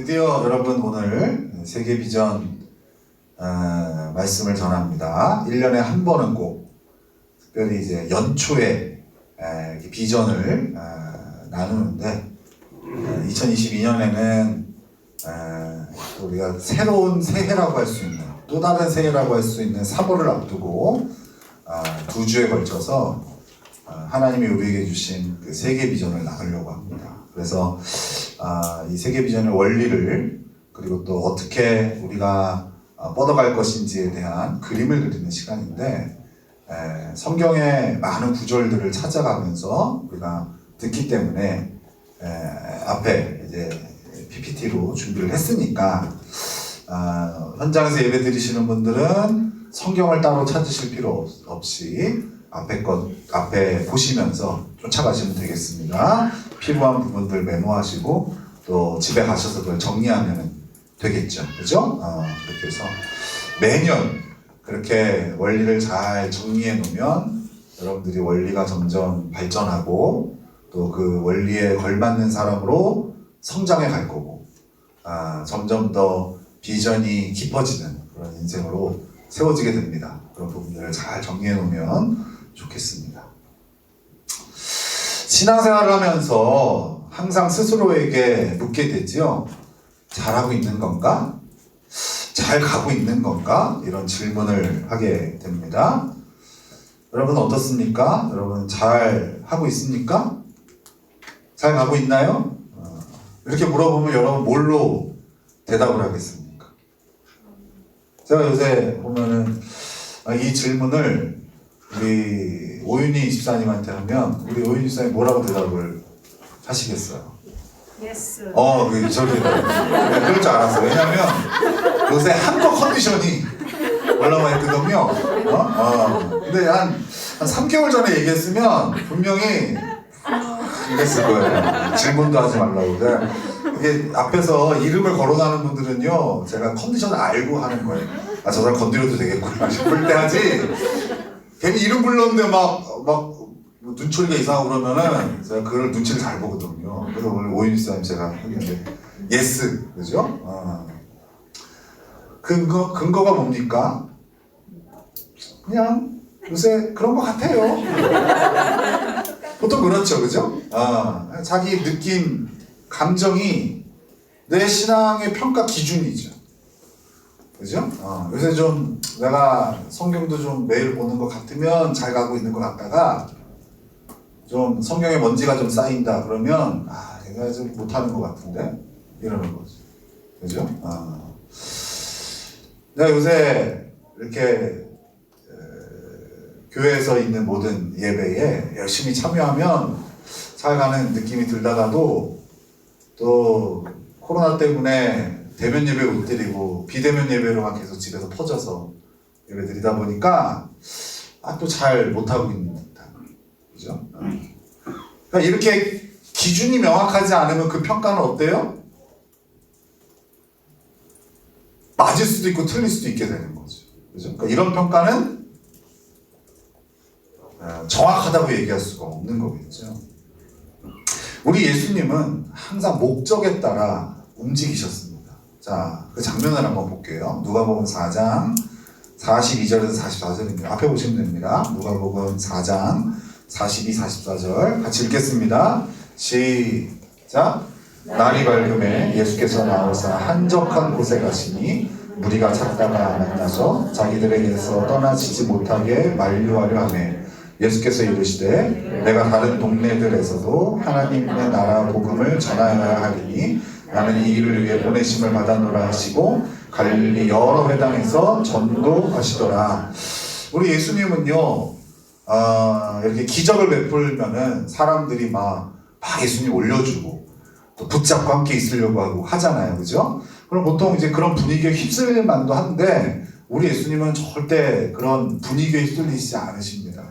드디어 여러분 오늘 세계 비전 말씀을 전합니다. 1년에 한 번은 꼭 특별히 이제 연초에 비전을 나누는데 2022년에는 우리가 새로운 새해라고 할 수 있는 또 다른 새해라고 할 수 있는 사보를 앞두고 2주에 걸쳐서 하나님이 우리에게 주신 그 세계 비전을 나누려고 합니다. 그래서 이 세계 비전의 원리를 그리고 또 어떻게 우리가 뻗어갈 것인지에 대한 그림을 그리는 시간인데 성경의 많은 구절들을 찾아가면서 우리가 듣기 때문에 앞에 이제 PPT로 준비를 했으니까 현장에서 예배 드리시는 분들은 성경을 따로 찾으실 필요 없이 앞에 보시면서 쫓아가시면 되겠습니다. 필요한 부분들 메모하시고 또 집에 가셔서 그걸 정리하면 되겠죠. 그죠? 그렇게 해서 매년 그렇게 원리를 잘 정리해 놓으면 여러분들이 원리가 점점 발전하고 또 그 원리에 걸맞는 사람으로 성장해 갈 거고 점점 더 비전이 깊어지는 그런 인생으로 세워지게 됩니다. 그런 부분들을 잘 정리해 놓으면 좋겠습니다. 신앙생활을 하면서 항상 스스로에게 묻게 되죠. 잘하고 있는 건가? 잘 가고 있는 건가? 이런 질문을 하게 됩니다. 여러분 어떻습니까? 여러분 잘 하고 있습니까? 잘 가고 있나요? 이렇게 물어보면 여러분 뭘로 대답을 하겠습니까? 제가 요새 보면은 이 질문을 우리 오윤희 집사님한테 하면 우리 오윤희 집사님 뭐라고 대답을 하시겠어요? 예스. 저기 그럴 줄 알았어요. 왜냐면 요새 한국 컨디션이 올라와 있거든요. 근데 한 3개월 전에 얘기했으면 분명히 이랬을 거예요. 질문도 하지 말라고. 이게 앞에서 이름을 거론하는 분들은요, 제가 컨디션을 알고 하는 거예요. 저 사람 건드려도 되겠구나 싶을 때 하지. 괜히 이름 불렀는데 막 눈초리가 이상하고 그러면은 제가 그걸 눈치를 잘 보거든요. 그래서 오늘 오윤희사님 제가 했는데 예스, 그죠? 근거가 뭡니까? 그냥 요새 그런 것 같아요. 보통 그렇죠, 그죠? 자기 느낌, 감정이 내 신앙의 평가 기준이죠. 그죠? 요새 좀 내가 성경도 좀 매일 보는 것 같으면 잘 가고 있는 것 같다가 좀 성경에 먼지가 좀 쌓인다 그러면 내가 좀 못하는 것 같은데 이러는 거죠. 그죠? 내가 요새 이렇게 교회에서 있는 모든 예배에 열심히 참여하면 잘 가는 느낌이 들다가도 또 코로나 때문에 대면 예배 못 드리고 비대면 예배로만 계속 집에서 퍼져서 예배 드리다 보니까 또 잘 못하고 있는 듯한, 그죠? 그러니까 이렇게 기준이 명확하지 않으면 그 평가는 어때요? 맞을 수도 있고 틀릴 수도 있게 되는 거죠. 그죠? 그러니까 이런 평가는 정확하다고 얘기할 수가 없는 거겠죠. 우리 예수님은 항상 목적에 따라 움직이셨습니다. 자, 그 장면을 한번 볼게요. 누가복음 4장 42절에서 44절입니다. 앞에 보시면 됩니다. 누가복음 4장 42, 44절 같이 읽겠습니다. 시작. 날이 밝음에 예수께서 나오사 한적한 곳에 가시니 무리가 찾다가 만나서 자기들에게서 떠나지지 못하게 만류하려 하매 예수께서 이르시되 내가 다른 동네들에서도 하나님의 나라 복음을 전하여야 하리니 나는 이 일을 위해 보내심을 받았노라 하시고 갈릴리 여러 회당에서 전도하시더라. 우리 예수님은요 이렇게 기적을 베풀면은 사람들이 막 예수님 올려주고 또 붙잡고 함께 있으려고 하고 하잖아요, 그죠? 그럼 보통 이제 그런 분위기에 휩쓸릴 만도 한데 우리 예수님은 절대 그런 분위기에 휩쓸리지 않으십니다.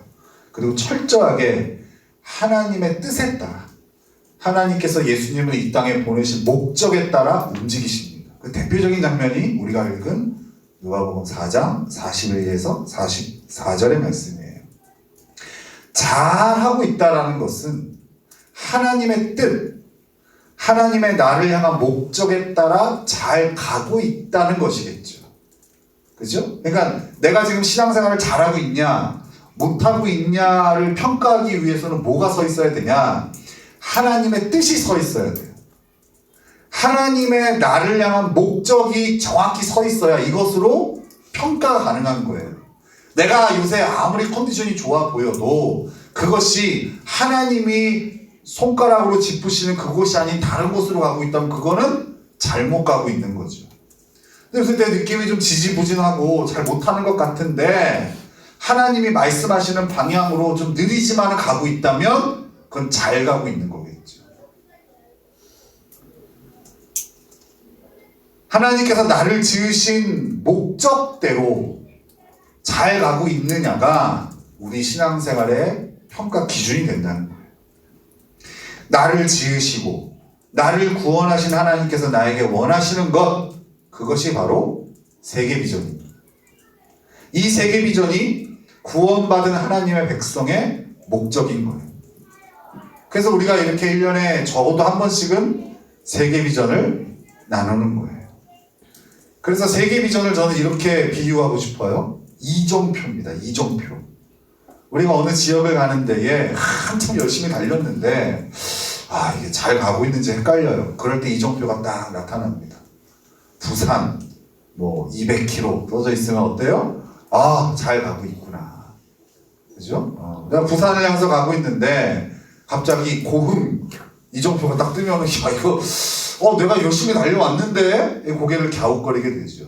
그리고 철저하게 하나님의 뜻에 따라 하나님께서 예수님을 이 땅에 보내신 목적에 따라 움직이십니다. 그 대표적인 장면이 우리가 읽은 누가복음 4장 41에서 44절의 말씀이에요. 잘하고 있다라는 것은 하나님의 뜻, 하나님의 나를 향한 목적에 따라 잘 가고 있다는 것이겠죠. 그죠? 그러니까 내가 지금 신앙생활을 잘하고 있냐, 못하고 있냐를 평가하기 위해서는 뭐가 서 있어야 되냐? 하나님의 뜻이 서 있어야 돼요. 하나님의 나를 향한 목적이 정확히 서 있어야 이것으로 평가가 가능한 거예요. 내가 요새 아무리 컨디션이 좋아 보여도 그것이 하나님이 손가락으로 짚으시는 그곳이 아닌 다른 곳으로 가고 있다면 그거는 잘못 가고 있는 거죠. 근데 요새 내 느낌이 좀 지지부진하고 잘 못하는 것 같은데 하나님이 말씀하시는 방향으로 좀 느리지만 가고 있다면 그건 잘 가고 있는 거겠죠. 하나님께서 나를 지으신 목적대로 잘 가고 있느냐가 우리 신앙생활의 평가 기준이 된다는 거예요. 나를 지으시고 나를 구원하신 하나님께서 나에게 원하시는 것, 그것이 바로 세계 비전입니다. 이 세계 비전이 구원받은 하나님의 백성의 목적인 거예요. 그래서 우리가 이렇게 1년에 적어도 한 번씩은 세계 비전을 나누는 거예요. 그래서 세계 비전을 저는 이렇게 비유하고 싶어요. 이정표입니다. 이정표. 우리가 어느 지역을 가는 데에 한참 열심히 달렸는데 이게 잘 가고 있는지 헷갈려요. 그럴 때 이정표가 딱 나타납니다. 부산 200km 떨어져 있으면 어때요? 잘 가고 있구나. 그죠? 내가 부산을 향해서 가고 있는데 갑자기 고흥 이정표가 딱 뜨면 이거 내가 열심히 달려왔는데 고개를 갸웃거리게 되죠.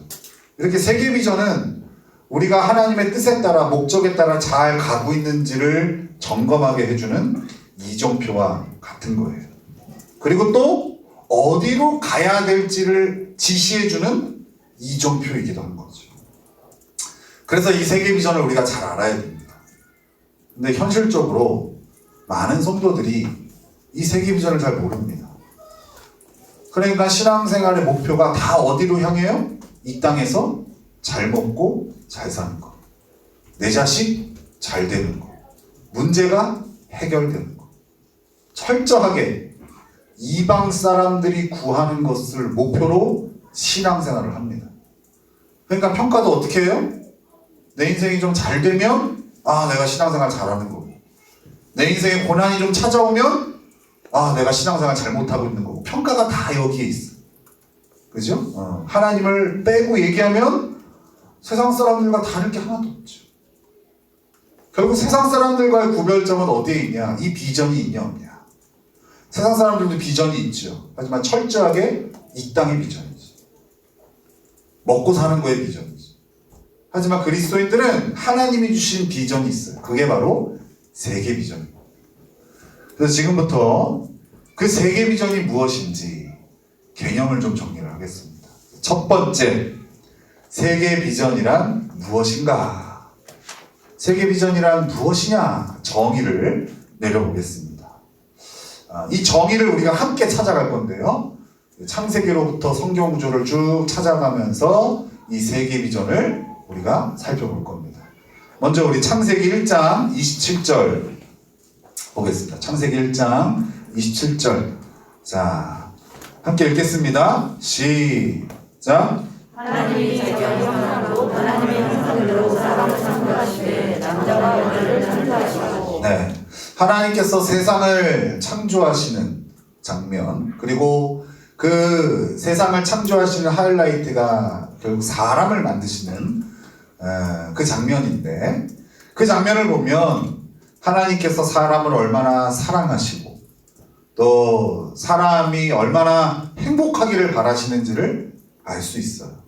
이렇게 세계 비전은 우리가 하나님의 뜻에 따라 목적에 따라 잘 가고 있는지를 점검하게 해주는 이정표와 같은 거예요. 그리고 또 어디로 가야 될지를 지시해주는 이정표이기도 한 거죠. 그래서 이 세계 비전을 우리가 잘 알아야 됩니다. 근데 현실적으로 많은 성도들이 이 세계 비전을 잘 모릅니다. 그러니까 신앙생활의 목표가 다 어디로 향해요? 이 땅에서 잘 먹고 잘 사는 거, 내 자식 잘 되는 거, 문제가 해결되는 거, 철저하게 이방 사람들이 구하는 것을 목표로 신앙생활을 합니다. 그러니까 평가도 어떻게 해요? 내 인생이 좀 잘 되면 내가 신앙생활 잘하는 거고, 내 인생에 고난이 좀 찾아오면 내가 신앙생활 잘못하고 있는 거고, 평가가 다 여기에 있어. 그죠? 하나님을 빼고 얘기하면 세상 사람들과 다를 게 하나도 없죠. 결국 세상 사람들과의 구별점은 어디에 있냐? 이 비전이 있냐 없냐. 세상 사람들도 비전이 있죠. 하지만 철저하게 이 땅의 비전이지. 먹고 사는 거의 비전이지. 하지만 그리스도인들은 하나님이 주신 비전이 있어요. 그게 바로 세계 비전입니다. 그래서 지금부터 그 세계 비전이 무엇인지 개념을 좀 정리를 하겠습니다. 첫 번째, 세계 비전이란 무엇인가? 세계 비전이란 무엇이냐? 정의를 내려보겠습니다. 이 정의를 우리가 함께 찾아갈 건데요. 창세기로부터 성경 구조를 쭉 찾아가면서 이 세계 비전을 우리가 살펴볼 겁니다. 먼저 우리 창세기 1장 27절 보겠습니다. 창세기 1장 27절. 자, 함께 읽겠습니다. 시작. 하나님이 자기 형상으로 하나님의 형상대로 사람을 창조하시되 남자와 여자를 창조하시고. 네, 하나님께서 세상을 창조하시는 장면, 그리고 그 세상을 창조하시는 하이라이트가 결국 사람을 만드시는 그 장면인데, 그 장면을 보면 하나님께서 사람을 얼마나 사랑하시고 또 사람이 얼마나 행복하기를 바라시는지를 알 수 있어요.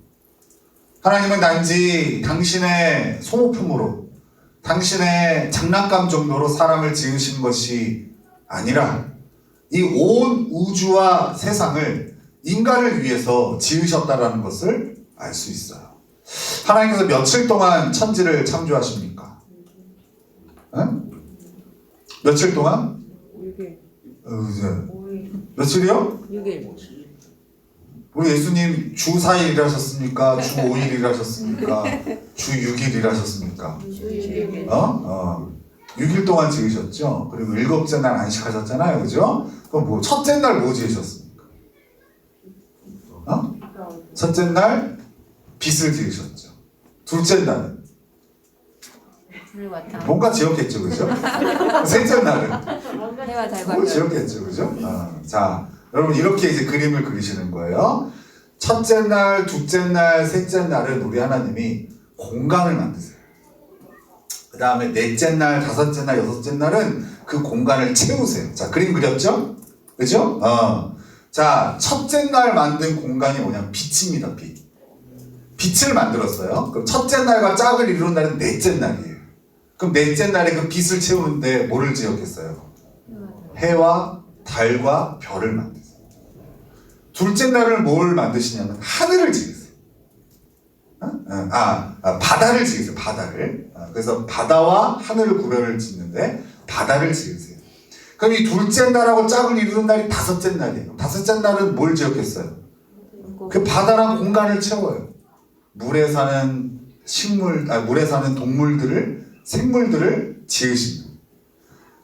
하나님은 단지 당신의 소모품으로, 당신의 장난감 정도로 사람을 지으신 것이 아니라 이 온 우주와 세상을 인간을 위해서 지으셨다는 것을 알 수 있어요. 하나님께서 며칠 동안 천지를 창조하십니까? 응? 며칠 동안? 6일. 며칠이요? 6일. 우리 예수님 주 4일 일하셨습니까? 주 5일 일하셨습니까? 주 6일 일하셨습니까? 6일. 6일 동안 지으셨죠? 그리고 7째 날 안식하셨잖아요. 그죠? 그럼 첫째 날 뭐 지으셨습니까? 첫째 날 빚을 지으셨죠. 둘째 날은 뭔가 지었겠죠, 그죠? 셋째 날은 해와 달과 뭘 별. 지었겠죠, 그죠? 자, 여러분 이렇게 이제 그림을 그리시는 거예요. 첫째 날, 둘째 날, 셋째 날은 우리 하나님이 공간을 만드세요. 그 다음에 넷째 날, 다섯째 날, 여섯째 날은 그 공간을 채우세요. 자, 그림 그렸죠? 그죠? 자, 첫째 날 만든 공간이 뭐냐면 빛입니다, 빛. 빛을 만들었어요. 그럼 첫째 날과 짝을 이루는 날은 넷째 날이에요. 그럼 넷째 날에 그 빛을 채우는데 뭐를 지었겠어요? 해와 달과 별을 만드세요. 둘째 날을 뭘 만드시냐면 하늘을 지으세요. 바다를 지으세요. 바다를. 그래서 바다와 하늘을 구별을 짓는데 바다를 지으세요. 그럼 이 둘째 날하고 짝을 이루는 날이 다섯째 날이에요. 다섯째 날은 뭘 지었겠어요? 그 바다랑 공간을 채워요. 물에 사는 물에 사는 동물들을, 생물들을 지으십니다.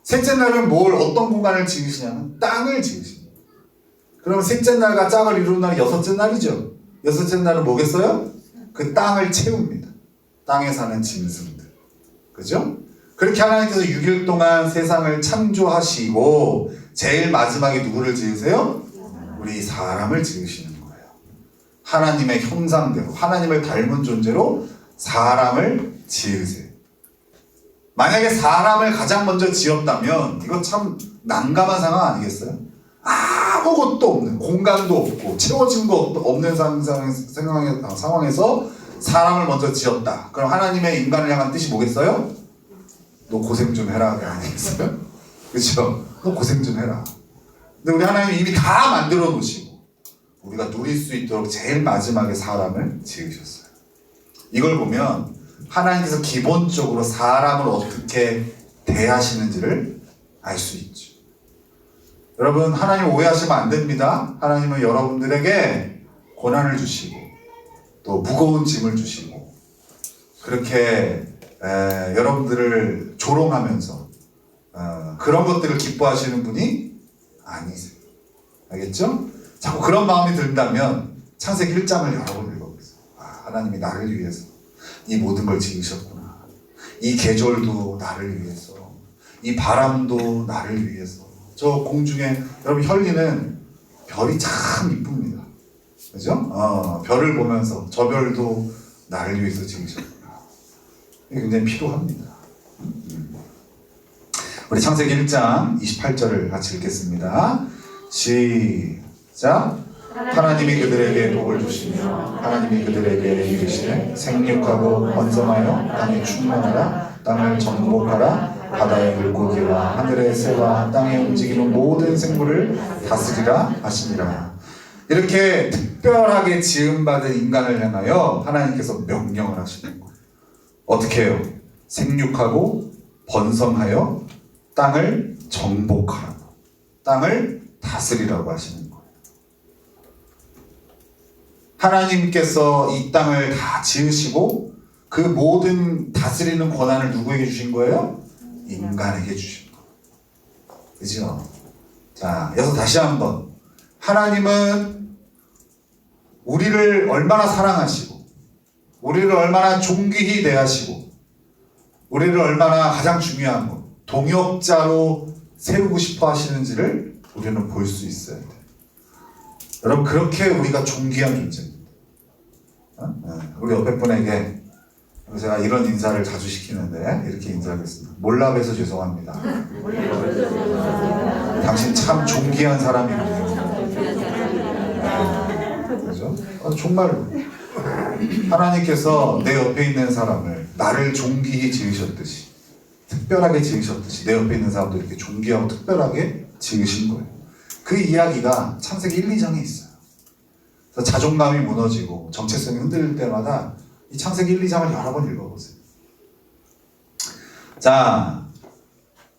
셋째 날은 어떤 공간을 지으시냐면 땅을 지으십니다. 그럼 셋째 날과 짝을 이루는 날이 여섯째 날이죠. 여섯째 날은 뭐겠어요? 그 땅을 채웁니다. 땅에 사는 짐승들. 그죠? 그렇게 하나님께서 6일 동안 세상을 창조하시고 제일 마지막에 누구를 지으세요? 우리 사람을 지으시는 거예요. 하나님의 형상대로, 하나님을 닮은 존재로 사람을 지으세요. 만약에 사람을 가장 먼저 지었다면 이거 참 난감한 상황 아니겠어요? 아무것도 없는, 공간도 없고 채워진 거 없는 상황에서 사람을 먼저 지었다. 그럼 하나님의 인간을 향한 뜻이 뭐겠어요? 너 고생 좀 해라 아니겠어요? 그렇죠? 너 고생 좀 해라. 근데 우리 하나님이 이미 다 만들어 놓으시고 우리가 누릴 수 있도록 제일 마지막에 사람을 지으셨어요. 이걸 보면 하나님께서 기본적으로 사람을 어떻게 대하시는지를 알 수 있죠. 여러분, 하나님 오해하시면 안 됩니다. 하나님은 여러분들에게 고난을 주시고 또 무거운 짐을 주시고 그렇게 여러분들을 조롱하면서 그런 것들을 기뻐하시는 분이 아니세요. 알겠죠? 자꾸 그런 마음이 든다면 창세기 1장을 여러 번 읽어보세요. 하나님이 나를 위해서 이 모든 걸 지으셨구나. 이 계절도 나를 위해서, 이 바람도 나를 위해서. 저 공중에 여러분 혈리는 별이 참 이쁩니다. 그죠? 별을 보면서 저 별도 나를 위해서 지으셨구나. 이게 굉장히 필요합니다. 우리 창세기 1장 28절을 같이 읽겠습니다. 시작. 하나님이 그들에게 복을 주시며 하나님이 그들에게 이르시되 생육하고 번성하여 땅에 충만하라. 땅을 정복하라. 바다의 물고기와 하늘의 새와 땅에 움직이는 모든 생물을 다스리라 하시니라. 이렇게 특별하게 지음받은 인간을 향하여 하나님께서 명령을 하시는 거예요. 어떻게 해요? 생육하고 번성하여 땅을 정복하라고, 땅을 다스리라고 하시는 거예요. 하나님께서 이 땅을 다 지으시고 그 모든 다스리는 권한을 누구에게 주신 거예요? 인간에게 주신 거예요. 그죠? 자, 여기서 다시 한번, 하나님은 우리를 얼마나 사랑하시고 우리를 얼마나 존귀히 대하시고 우리를 얼마나 가장 중요한 것, 동역자로 세우고 싶어 하시는지를 우리는 볼 수 있어야 돼요. 여러분, 그렇게 우리가 존귀한 존재입니다. 우리 옆에 분에게 제가 이런 인사를 자주 시키는데 이렇게 인사하겠습니다. 몰라봬서 죄송합니다. 당신 참 존귀한 사람이군요. 그죠? 정말로 하나님께서 내 옆에 있는 사람을 나를 존귀히 지으셨듯이, 특별하게 지으셨듯이 내 옆에 있는 사람도 이렇게 존귀하고 특별하게 지으신 거예요. 그 이야기가 창세기 1, 2장에 있어요. 그래서 자존감이 무너지고 정체성이 흔들릴 때마다 이 창세기 1, 2장을 여러 번 읽어보세요. 자,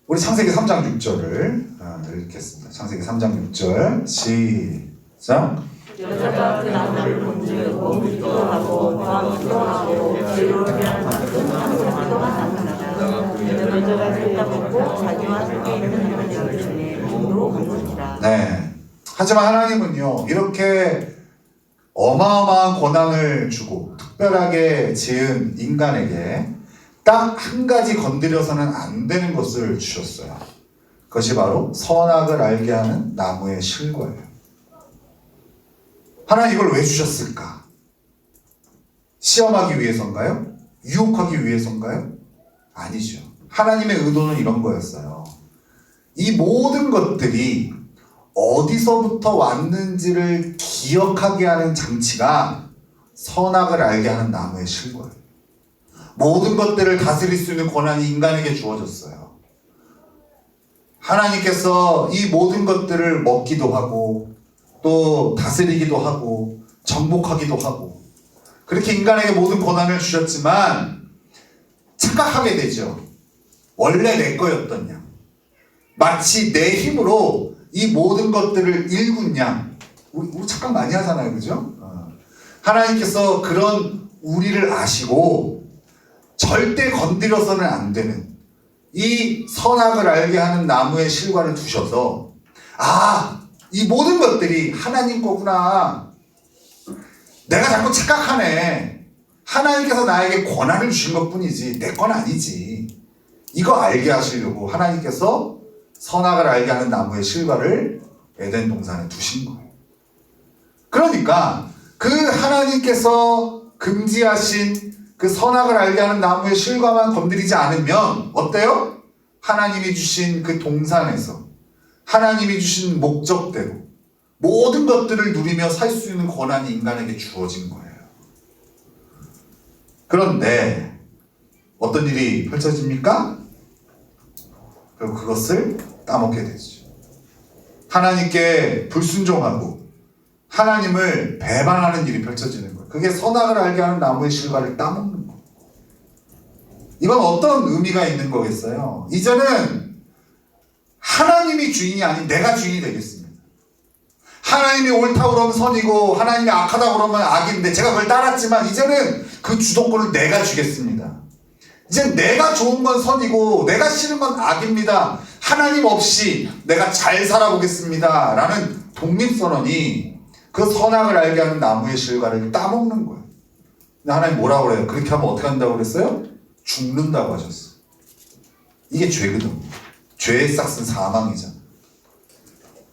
우리 창세기 3장 6절을 읽겠습니다. 창세기 3장 6절 시작. 여자가 그 나무를 본즉 몸이 하고 마음도 하고 즐거우면 만족도 하나니라. 여자가 듣다 보고 자기와 함께 있는 여자를 몸으로 만들지라. 네. 하지만 하나님은요, 이렇게 어마어마한 권한을 주고 특별하게 지은 인간에게 딱 한 가지 건드려서는 안 되는 것을 주셨어요. 그것이 바로 선악을 알게 하는 나무의 실과예요. 하나님 이걸 왜 주셨을까? 시험하기 위해서인가요? 유혹하기 위해서인가요? 아니죠. 하나님의 의도는 이런 거였어요. 이 모든 것들이 어디서부터 왔는지를 기억하게 하는 장치가 선악을 알게 하는 나무의 실과예요. 모든 것들을 다스릴 수 있는 권한이 인간에게 주어졌어요. 하나님께서 이 모든 것들을 먹기도 하고 또 다스리기도 하고 정복하기도 하고 그렇게 인간에게 모든 권한을 주셨지만 착각하게 되죠. 원래 내 거였던 양. 마치 내 힘으로 이 모든 것들을 일군 양. 우리 착각 많이 하잖아요. 그죠? 하나님께서 그런 우리를 아시고 절대 건드려서는 안 되는 이 선악을 알게 하는 나무의 실과를 두셔서 이 모든 것들이 하나님 거구나. 내가 자꾸 착각하네. 하나님께서 나에게 권한을 주신 것뿐이지 내 건 아니지. 이거 알게 하시려고 하나님께서 선악을 알게 하는 나무의 실과를 에덴 동산에 두신 거예요. 그러니까 그 하나님께서 금지하신 그 선악을 알게 하는 나무의 실과만 건드리지 않으면 어때요? 하나님이 주신 그 동산에서 하나님이 주신 목적대로 모든 것들을 누리며 살 수 있는 권한이 인간에게 주어진 거예요. 그런데 어떤 일이 펼쳐집니까? 결국 그것을 따먹게 되죠. 하나님께 불순종하고 하나님을 배반하는 일이 펼쳐지는 거예요. 그게 선악을 알게 하는 나무의 실과를 따먹는 거예요. 이건 어떤 의미가 있는 거겠어요? 이제는 하나님이 주인이 아닌 내가 주인이 되겠습니다. 하나님이 옳다고 그러면 선이고 하나님이 악하다고 그러면 악인데 제가 그걸 따랐지만 이제는 그 주도권을 내가 주겠습니다. 이제 내가 좋은 건 선이고 내가 싫은 건 악입니다. 하나님 없이 내가 잘 살아보겠습니다. 라는 독립선언이 그 선악을 알게 하는 나무의 실과를 따먹는 거예요. 근데 하나님 뭐라고 그래요? 그렇게 하면 어떻게 한다고 그랬어요? 죽는다고 하셨어요. 이게 죄거든요. 죄의 싹은 사망이잖아요.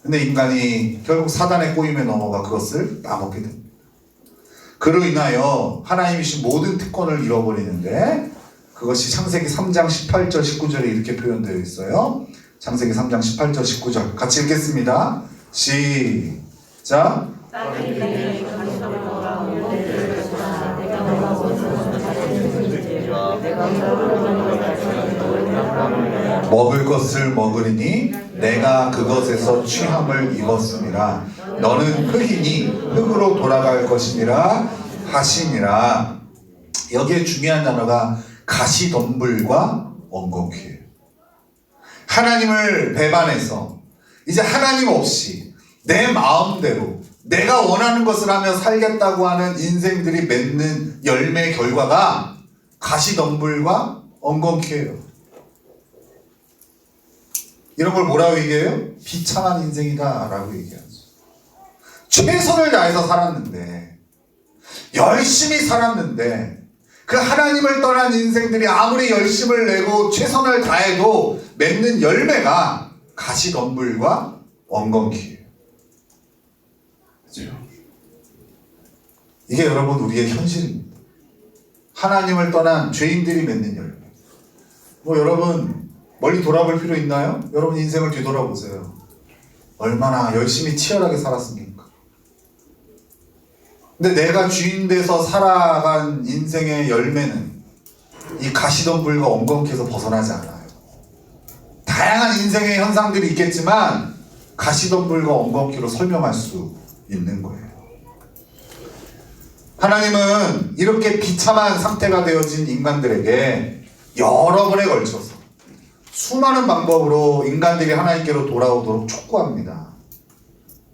근데 인간이 결국 사단의 꼬임에 넘어가 그것을 따먹게 됩니다. 그로 인하여 하나님이신 모든 특권을 잃어버리는데 그것이 창세기 3장 18절 19절에 이렇게 표현되어 있어요. 창세기 3장 18절 19절 같이 읽겠습니다. 시작. 먹을 것을 먹으리니 내가 그것에서 취함을 입었음이라. 너는 흙이니 흙으로 돌아갈 것이니라 하시니라. 여기에 중요한 단어가 가시덤불과 엉겅퀴예요. 하나님을 배반해서 이제 하나님 없이 내 마음대로 내가 원하는 것을 하며 살겠다고 하는 인생들이 맺는 열매의 결과가 가시덤불과 엉겅퀴예요. 이런 걸 뭐라고 얘기해요? 비참한 인생이다 라고 얘기하죠. 최선을 다해서 살았는데 열심히 살았는데 그 하나님을 떠난 인생들이 아무리 열심을 내고 최선을 다해도 맺는 열매가 가시덤불과 엉겅퀴예요. 그렇죠? 이게 여러분 우리의 현실입니다. 하나님을 떠난 죄인들이 맺는 열매. 여러분 멀리 돌아볼 필요 있나요? 여러분 인생을 뒤돌아보세요. 얼마나 열심히 치열하게 살았습니까? 근데 내가 주인 돼서 살아간 인생의 열매는 이 가시덤불과 엉겅퀴에서 벗어나지 않아요. 다양한 인생의 현상들이 있겠지만 가시덤불과 엉겅퀴로 설명할 수 있는 거예요. 하나님은 이렇게 비참한 상태가 되어진 인간들에게 여러 번에 걸쳐서 수많은 방법으로 인간들이 하나님께로 돌아오도록 촉구합니다.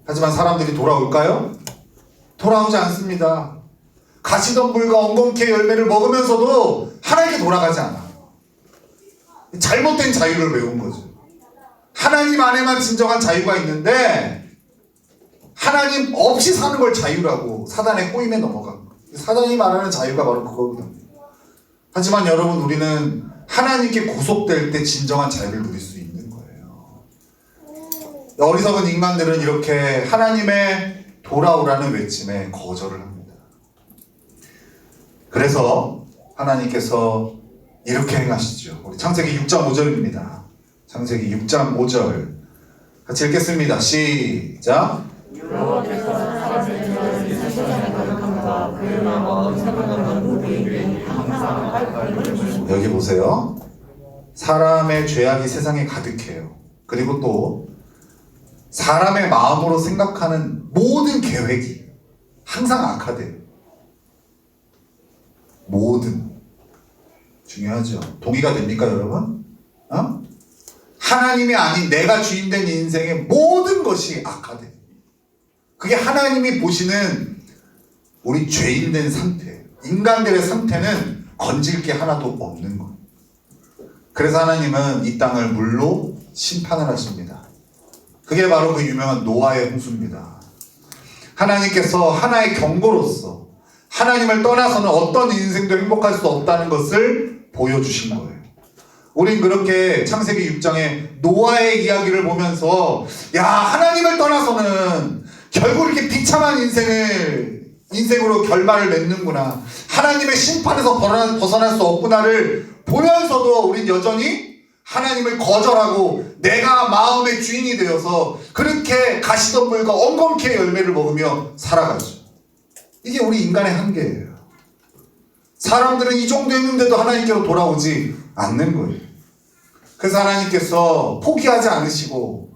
하지만 사람들이 돌아올까요? 돌아오지 않습니다. 가시덤불과 엉겅퀴의 열매를 먹으면서도 하나님께 돌아가지 않아요. 잘못된 자유를 배운 거죠. 하나님 안에만 진정한 자유가 있는데 하나님 없이 사는 걸 자유라고 사단의 꼬임에 넘어간 거예요. 사단이 말하는 자유가 바로 그거거든요. 하지만 여러분, 우리는 하나님께 구속될 때 진정한 자유를 누릴 수 있는 거예요. 어리석은 인간들은 이렇게 하나님의 돌아오라는 외침에 거절을 합니다. 그래서 하나님께서 이렇게 행하시죠. 우리 창세기 6장 5절입니다. 창세기 6장 5절 같이 읽겠습니다. 시작. 여호와께서 사람의 세상의 거룩함과 그의 마음을 세분한 우리에게 항상 할거임을 주시고. 여기 보세요. 사람의 죄악이 세상에 가득해요. 그리고 또 사람의 마음으로 생각하는 모든 계획이 항상 악하대요. 모든. 중요하죠. 동의가 됩니까, 여러분? 하나님이 아닌 내가 주인된 인생의 모든 것이 악하대. 그게 하나님이 보시는 우리 죄인된 상태예요. 인간들의 상태는 건질 게 하나도 없는 거예요. 그래서 하나님은 이 땅을 물로 심판을 하십니다. 그게 바로 그 유명한 노아의 홍수입니다. 하나님께서 하나의 경고로서 하나님을 떠나서는 어떤 인생도 행복할 수 없다는 것을 보여주신 거예요. 우린 그렇게 창세기 6장에 노아의 이야기를 보면서 야, 하나님을 떠나서는 결국 이렇게 비참한 인생으로 결말을 맺는구나. 하나님의 심판에서 벗어날 수 없구나를 보면서도 우린 여전히 하나님을 거절하고 내가 마음의 주인이 되어서 그렇게 가시덤불과 엉겅퀴의 열매를 먹으며 살아가죠. 이게 우리 인간의 한계예요. 사람들은 이 정도 했는데도 하나님께로 돌아오지 않는 거예요. 그래서 하나님께서 포기하지 않으시고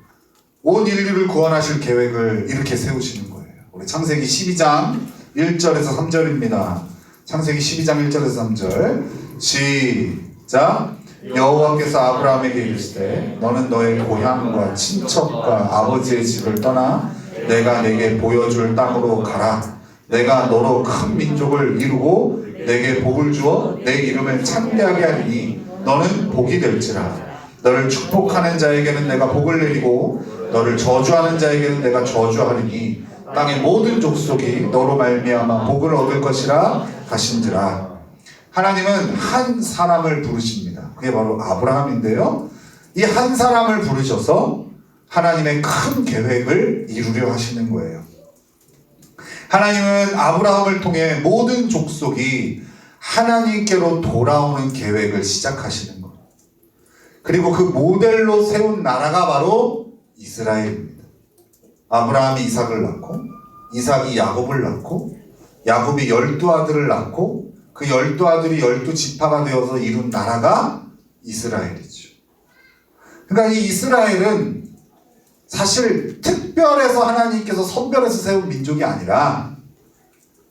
온 인류를 구원하실 계획을 이렇게 세우시는 거예요. 우리 창세기 12장 1절에서 3절입니다. 창세기 12장 1절에서 3절 시작. 여호와께서 아브라함에게 이르시되 너는 너의 고향과 친척과 아버지의 집을 떠나 내가 내게 보여줄 땅으로 가라. 내가 너로 큰 민족을 이루고 내게 복을 주어 내 이름을 창대하게 하리니 너는 복이 될지라. 너를 축복하는 자에게는 내가 복을 내리고 너를 저주하는 자에게는 내가 저주하리니 땅의 모든 족속이 너로 말미암아 복을 얻을 것이라 하신지라. 하나님은 한 사람을 부르십니다. 그게 바로 아브라함인데요. 이 한 사람을 부르셔서 하나님의 큰 계획을 이루려 하시는 거예요. 하나님은 아브라함을 통해 모든 족속이 하나님께로 돌아오는 계획을 시작하시는 거예요. 그리고 그 모델로 세운 나라가 바로 이스라엘입니다. 아브라함이 이삭을 낳고 이삭이 야곱을 낳고 야곱이 12아들을 낳고 그 12아들이 12지파가 되어서 이룬 나라가 이스라엘이죠. 그러니까 이 이스라엘은 사실 특별해서 하나님께서 선별해서 세운 민족이 아니라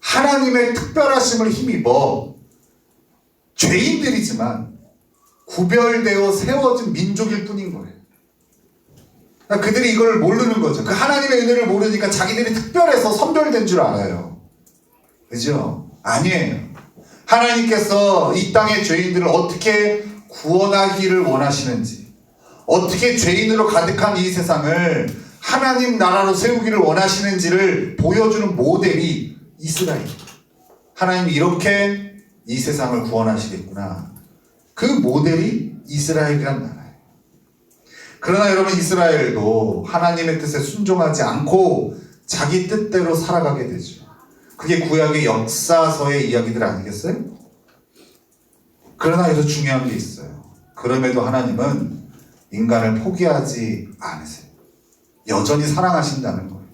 하나님의 특별하심을 힘입어 죄인들이지만 구별되어 세워진 민족일 뿐인 거예요. 그러니까 그들이 이걸 모르는 거죠. 그 하나님의 은혜를 모르니까 자기들이 특별해서 선별된 줄 알아요. 그죠? 아니에요. 하나님께서 이 땅의 죄인들을 어떻게 구원하기를 원하시는지, 어떻게 죄인으로 가득한 이 세상을 하나님 나라로 세우기를 원하시는지를 보여주는 모델이 이스라엘입니다. 하나님이 이렇게 이 세상을 구원하시겠구나. 그 모델이 이스라엘이란 나라예요. 그러나 여러분, 이스라엘도 하나님의 뜻에 순종하지 않고 자기 뜻대로 살아가게 되죠. 그게 구약의 역사서의 이야기들 아니겠어요? 그러나 여기서 중요한 게 있어요. 그럼에도 하나님은 인간을 포기하지 않으세요. 여전히 사랑하신다는 거예요.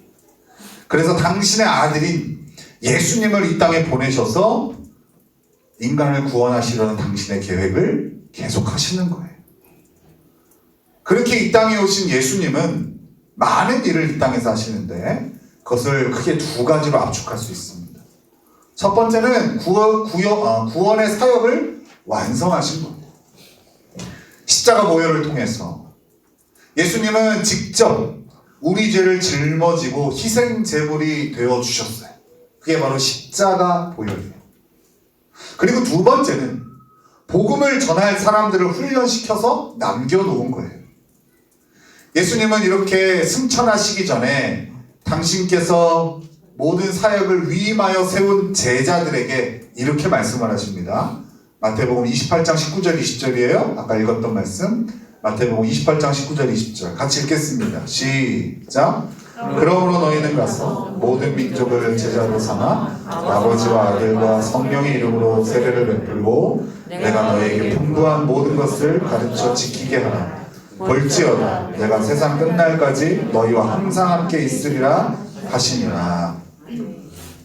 그래서 당신의 아들인 예수님을 이 땅에 보내셔서 인간을 구원하시려는 당신의 계획을 계속하시는 거예요. 그렇게 이 땅에 오신 예수님은 많은 일을 이 땅에서 하시는데 그것을 크게 두 가지로 압축할 수 있습니다. 첫 번째는 구원의 사역을 완성하신 겁니다. 십자가 보혈을 통해서 예수님은 직접 우리 죄를 짊어지고 희생 제물이 되어 주셨어요. 그게 바로 십자가 보혈이에요. 그리고 두 번째는 복음을 전할 사람들을 훈련시켜서 남겨놓은 거예요. 예수님은 이렇게 승천하시기 전에 당신께서 모든 사역을 위임하여 세운 제자들에게 이렇게 말씀을 하십니다. 마태복음 28장 19절 20절이에요. 아까 읽었던 말씀. 마태복음 28장 19절 20절 같이 읽겠습니다. 시작. 그러므로 너희는 가서 모든 민족을 제자로 삼아 아버지와 아들과 성령의 이름으로 세례를 베풀고 내가 너희에게 풍부한 모든 것을 가르쳐 지키게 하라. 볼지어다 내가 세상 끝날까지 너희와 항상 함께 있으리라 하시니라.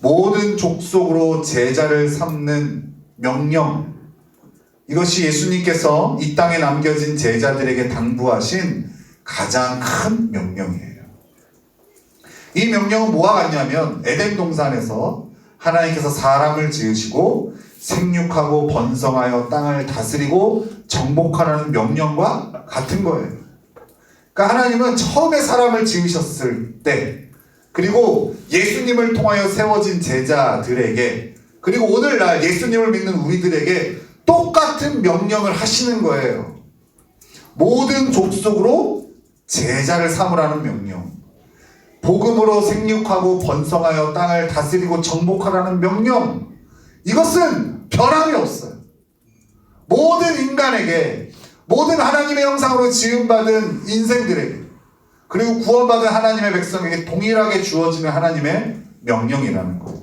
모든 족속으로 제자를 삼는 명령, 이것이 예수님께서 이 땅에 남겨진 제자들에게 당부하신 가장 큰 명령이에요. 이 명령은 뭐와 같냐면 에덴 동산에서 하나님께서 사람을 지으시고 생육하고 번성하여 땅을 다스리고 정복하라는 명령과 같은 거예요. 그러니까 하나님은 처음에 사람을 지으셨을 때, 그리고 예수님을 통하여 세워진 제자들에게, 그리고 오늘날 예수님을 믿는 우리들에게 똑같은 명령을 하시는 거예요. 모든 족속으로 제자를 삼으라는 명령, 복음으로 생육하고 번성하여 땅을 다스리고 정복하라는 명령, 이것은 변함이 없어요. 모든 인간에게, 모든 하나님의 형상으로 지음받은 인생들에게, 그리고 구원받은 하나님의 백성에게 동일하게 주어지는 하나님의 명령이라는 거예요.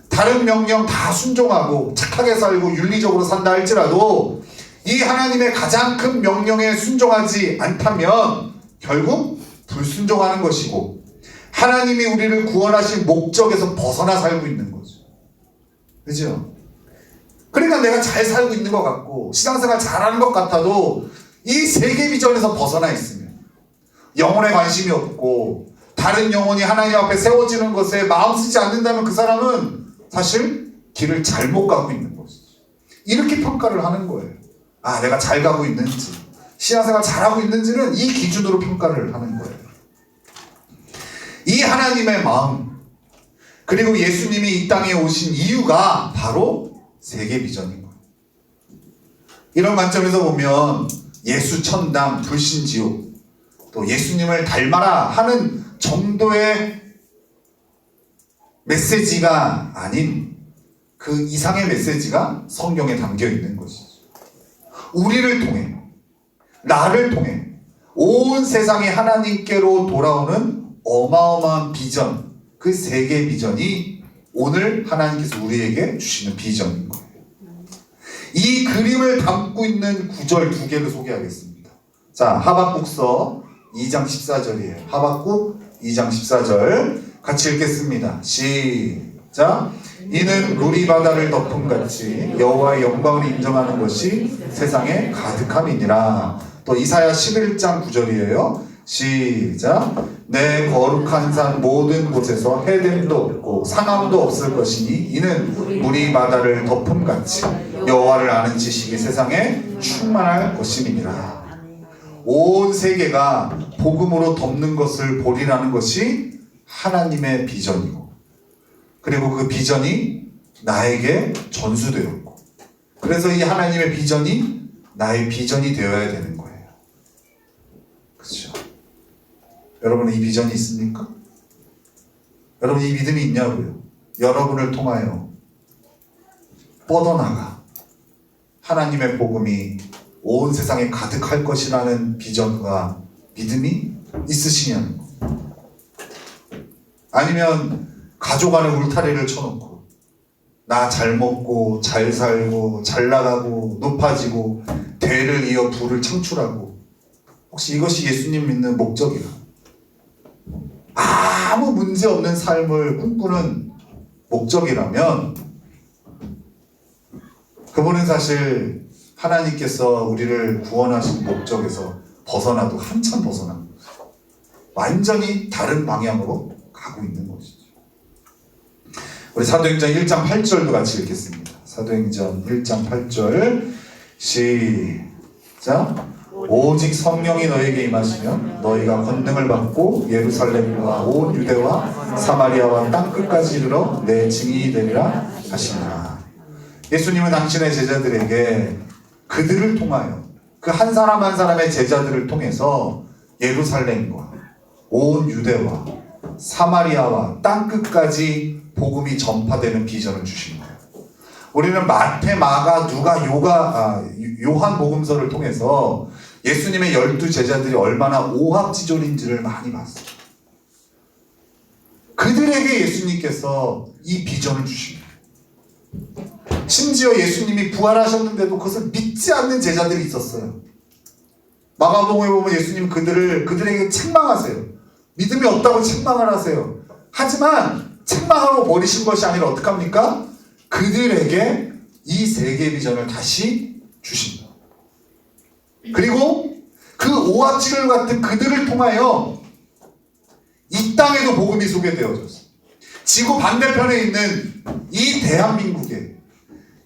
다른 명령 다 순종하고 착하게 살고 윤리적으로 산다 할지라도 이 하나님의 가장 큰 명령에 순종하지 않다면 결국 불순종하는 것이고 하나님이 우리를 구원하신 목적에서 벗어나 살고 있는 거죠. 그죠? 그러니까 내가 잘 살고 있는 것 같고 신앙생활 잘하는 것 같아도 이 세계 비전에서 벗어나 있으면, 영혼에 관심이 없고 다른 영혼이 하나님 앞에 세워지는 것에 마음 쓰지 않는다면 그 사람은 사실 길을 잘못 가고 있는 것이죠. 이렇게 평가를 하는 거예요. 아, 내가 잘 가고 있는지, 신앙생활 잘하고 있는지는 이 기준으로 평가를 하는 거예요. 이 하나님의 마음, 그리고 예수님이 이 땅에 오신 이유가 바로 세계 비전인 거예요. 이런 관점에서 보면 예수 천당, 불신 지옥, 또 예수님을 닮아라 하는 정도의 메시지가 아닌 그 이상의 메시지가 성경에 담겨 있는 것이죠. 우리를 통해, 나를 통해 온 세상이 하나님께로 돌아오는 어마어마한 비전, 그 세계 비전이 오늘 하나님께서 우리에게 주시는 비전인 거예요. 이 그림을 담고 있는 구절 두 개를 소개하겠습니다. 자, 하박국서 2장 14절이에요. 하박국 2장 14절 같이 읽겠습니다. 시작. 이는 물이 바다를 덮음같이 여호와의 영광을 인정하는 것이 세상에 가득함이니라. 또 이사야 11장 9절이에요. 시작. 내 거룩한 산 모든 곳에서 해됨도 없고 상함도 없을 것이니 이는 물이 바다를 덮음같이 여호와를 아는 지식이 세상에 충만할 것임이니라. 온 세계가 복음으로 덮는 것을 보리라는 것이 하나님의 비전이고, 그리고 그 비전이 나에게 전수되었고, 그래서 이 하나님의 비전이 나의 비전이 되어야 되는 거예요. 그렇죠? 여러분은 이 비전이 있습니까? 여러분 이 믿음이 있냐고요? 여러분을 통하여 뻗어나가 하나님의 복음이 온 세상에 가득할 것이라는 비전과 믿음이 있으시냐는 거. 아니면 가족 안에 울타리를 쳐놓고 나 잘 먹고 잘 살고 잘 나가고 높아지고 대를 이어 부를 창출하고, 혹시 이것이 예수님 믿는 목적이라, 아무 문제 없는 삶을 꿈꾸는 목적이라면 그분은 사실 하나님께서 우리를 구원하신 목적에서 벗어나도 한참 벗어난 거죠. 완전히 다른 방향으로 가고 있는 것이죠. 우리 사도행전 1장 8절도 같이 읽겠습니다. 사도행전 1장 8절 시작. 오직 성령이 너에게 임하시면 너희가 권능을 받고 예루살렘과 온 유대와 사마리아와 땅끝까지 이르러 내 증인이 되리라 하시니라. 예수님은 당신의 제자들에게 그들을 통하여, 그 한 사람 한 사람의 제자들을 통해서 예루살렘과 온 유대와 사마리아와 땅끝까지 복음이 전파되는 비전을 주신 거예요. 우리는 마태, 마가, 누가, 요한 복음서를 통해서 예수님의 12 제자들이 얼마나 오합지졸인지를 많이 봤어요. 그들에게 예수님께서 이 비전을 주신 거예요. 심지어 예수님이 부활하셨는데도 그것을 믿지 않는 제자들이 있었어요. 마가복음에 보면 예수님 그들에게 책망하세요. 믿음이 없다고 책망을 하세요. 하지만 책망하고 버리신 것이 아니라 어떡합니까? 그들에게 이 세계 비전을 다시 주신다. 그리고 그 오합지졸 같은 그들을 통하여 이 땅에도 복음이 소개되어졌어요. 지구 반대편에 있는 이 대한민국에,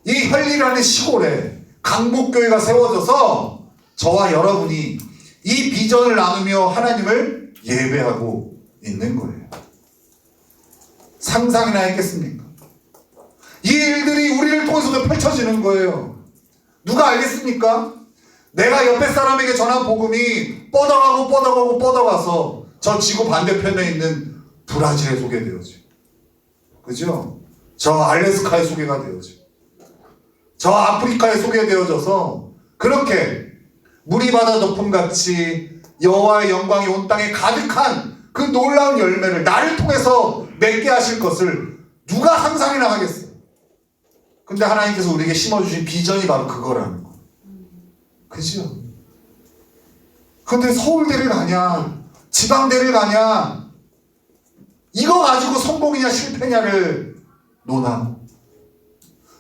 이 혈리라는 시골에 강북교회가 세워져서 저와 여러분이 이 비전을 나누며 하나님을 예배하고 있는 거예요. 상상이나 했겠습니까? 이 일들이 우리를 통해서도 펼쳐지는 거예요. 누가 알겠습니까? 내가 옆에 사람에게 전한 복음이 뻗어가서 저 지구 반대편에 있는 브라질에 소개되어져. 그죠? 저 알래스카에 소개가 되어져. 저 아프리카에 소개되어져서 그렇게 무리바다 덮음같이 여호와의 영광이 온 땅에 가득한 그 놀라운 열매를 나를 통해서 맺게 하실 것을 누가 상상이나 하겠어요? 근데 하나님께서 우리에게 심어주신 비전이 바로 그거라는 거예요. 그죠? 근데 서울대를 가냐 지방대를 가냐 이거 가지고 성공이냐 실패냐를 논하고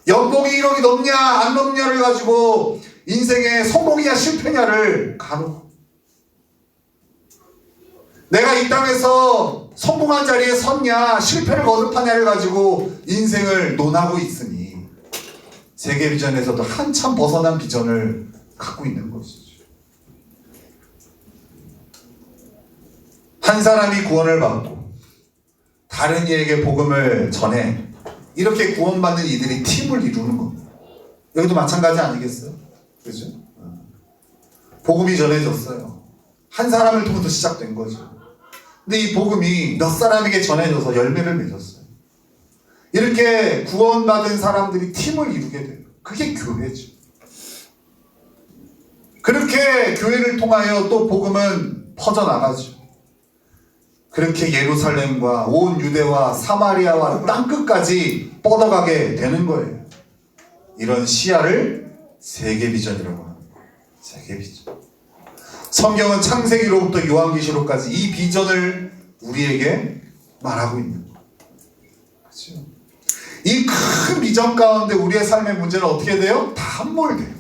연봉이 1억이 넘냐 안 넘냐를 가지고 인생의 성공이냐 실패냐를 가누고 내가 이 땅에서 성공한 자리에 섰냐 실패를 거듭하냐를 가지고 인생을 논하고 있으니 세계 비전에서도 한참 벗어난 비전을 갖고 있는 것이죠. 한 사람이 구원을 받고 다른 이에게 복음을 전해 이렇게 구원받는 이들이 팀을 이루는 겁니다. 여기도 마찬가지 아니겠어요? 그죠? 복음이 전해졌어요. 한 사람을 통해서 시작된 거죠. 근데 이 복음이 몇 사람에게 전해져서 열매를 맺었어요. 이렇게 구원받은 사람들이 팀을 이루게 돼요. 그게 교회죠. 그렇게 교회를 통하여 또 복음은 퍼져나가죠. 그렇게 예루살렘과 온 유대와 사마리아와 땅끝까지 뻗어가게 되는 거예요. 이런 시야를 세계비전이라고 합니다. 세계비전. 성경은 창세기로부터 요한계시록까지 이 비전을 우리에게 말하고 있는 거예요. 그렇죠? 이 큰 비전 가운데 우리의 삶의 문제는 어떻게 돼요? 다 함몰돼요.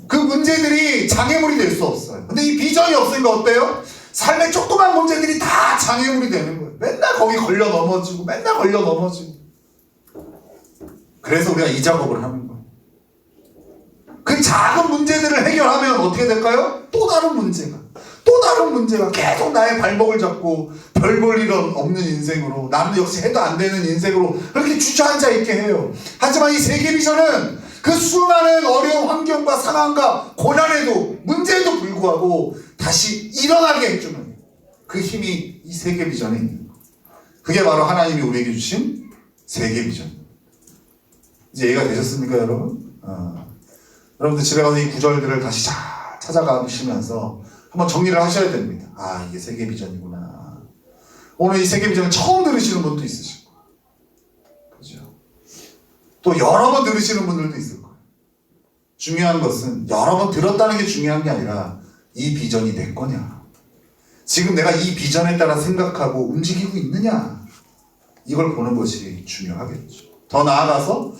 그 문제들이 장애물이 될 수 없어요. 근데 이 비전이 없으니까 어때요? 삶의 조그만 문제들이 다 장애물이 되는 거예요. 맨날 거기 걸려 넘어지고 맨날 걸려 넘어지고. 그래서 우리가 이 작업을 하는 거예요. 그 작은 문제들을 해결하면 어떻게 될까요? 또 다른 문제가 계속 나의 발목을 잡고 별 볼 일 없는 인생으로 나는 역시 해도 안 되는 인생으로 그렇게 주저앉아 있게 해요. 하지만 이 세계비전은 그 수많은 어려운 환경과 상황과 고난에도 문제에도 불구하고 다시 일어나게 해주는 그 힘이 이 세계비전에 있는 거예요. 그게 바로 하나님이 우리에게 주신 세계비전. 이제 이해가 되셨습니까, 여러분? 여러분들 집에 가서 이 구절들을 다시 잘 찾아가시면서 한번 정리를 하셔야 됩니다. 아, 이게 세계비전이구나. 오늘 이 세계비전을 처음 들으시는 분도 있으시고, 그죠? 또 여러 번 들으시는 분들도 있을 거예요. 중요한 것은 여러 번 들었다는 게 중요한 게 아니라 이 비전이 내 거냐. 지금 내가 이 비전에 따라 생각하고 움직이고 있느냐. 이걸 보는 것이 중요하겠죠. 더 나아가서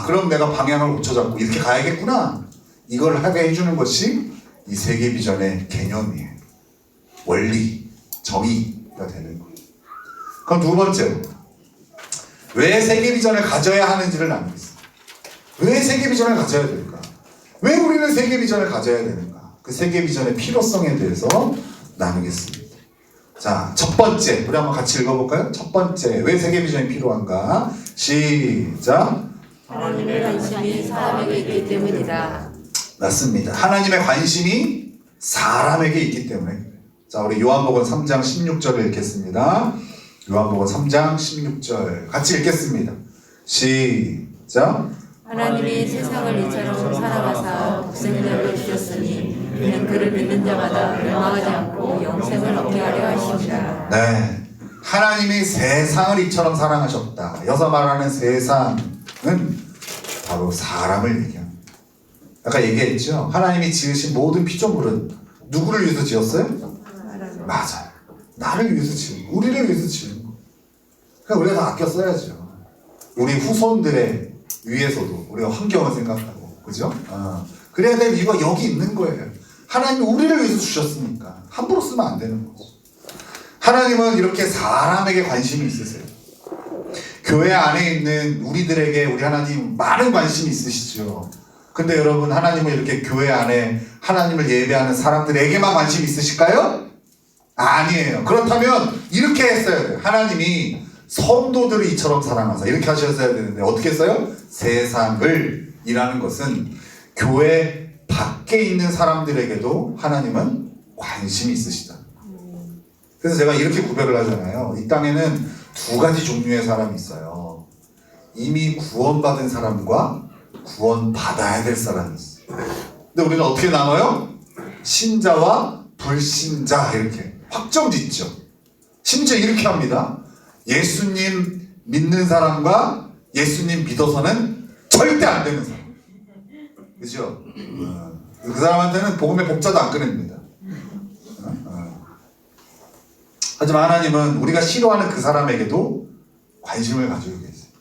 그럼 내가 방향을 고쳐잡고 이렇게 가야겠구나. 이걸 하게 해주는 것이 이 세계비전의 개념이에요. 원리, 정의가 되는 거예요. 그럼 두 번째로 왜 세계비전을 가져야 하는지를 나누겠습니다. 왜 세계비전을 가져야 될까? 왜 우리는 세계비전을 가져야 되는가? 그 세계비전의 필요성에 대해서 나누겠습니다. 자, 첫 번째, 우리 한번 같이 읽어볼까요? 첫 번째, 왜 세계비전이 필요한가? 시작. 하나님의 관심이 사람에게 있기 때문이다. 맞습니다. 하나님의 관심이 사람에게 있기 때문에. 자, 우리 요한복음 3장 16절을 읽겠습니다. 요한복음 3장 16절 같이 읽겠습니다. 시작. 하나님이 세상을 이처럼 사랑하사 독생자를 주셨으니 이는 그를 믿는 자마다 멸망하지 않고 영생을 얻게 하려 하십니다. 네, 하나님이 세상을 이처럼 사랑하셨다. 여기서 말하는 세상은 바로 사람을 얘기합니다. 아까 얘기했죠. 하나님이 지으신 모든 피조물은 누구를 위해서 지었어요? 맞아요. 나를 위해서 지은 거, 우리를 위해서 지은 거. 그러니까 우리가 다 아껴 써야죠. 우리 후손들의 위해서도 우리가 환경을 생각하고, 그죠? 그래야 될 이유가 여기 있는 거예요. 하나님이 우리를 위해서 주셨으니까 함부로 쓰면 안 되는 거죠. 하나님은 이렇게 사람에게 관심이 있으세요. 교회 안에 있는 우리들에게 우리 하나님 많은 관심이 있으시죠. 근데 여러분, 하나님은 이렇게 교회 안에 하나님을 예배하는 사람들에게만 관심이 있으실까요? 아니에요. 그렇다면 이렇게 했어야 돼요. 하나님이 성도들을 이처럼 사랑하사, 이렇게 하셨어야 되는데 어떻게 했어요? 세상을 이라는 것은 교회 밖에 있는 사람들에게도 하나님은 관심이 있으시다. 그래서 제가 이렇게 구별을 하잖아요. 이 땅에는 두 가지 종류의 사람이 있어요. 이미 구원받은 사람과 구원받아야 될 사람이 있어요. 근데 우리는 어떻게 나눠요? 신자와 불신자, 이렇게 확정 짓죠. 심지어 이렇게 합니다. 예수님 믿는 사람과 예수님 믿어서는 절대 안 되는 사람. 그죠? 그 사람한테는 복음의 복자도 안 꺼냅니다. 하지만 하나님은 우리가 싫어하는 그 사람에게도 관심을 가지고 계세요.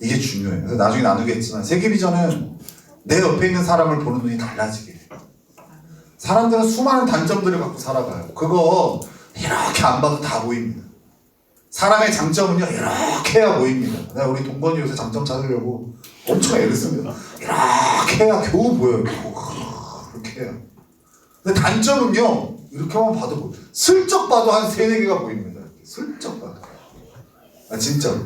이게 중요해요. 그래서 나중에 나누겠지만 세계비전은 내 옆에 있는 사람을 보는 눈이 달라지게 해요. 사람들은 수많은 단점들을 갖고 살아가요. 그거 이렇게 안 봐도 다 보입니다. 사람의 장점은요, 이렇게 해야 보입니다. 내가 우리 동건이 요새 장점 찾으려고 엄청 애를 씁니다. 이렇게 해야 겨우 보여요. 이렇게 해요. 근데 단점은요, 이렇게만 봐도 보여요. 슬쩍 봐도 한 3-4개가 보입니다. 슬쩍 봐도. 진짜로.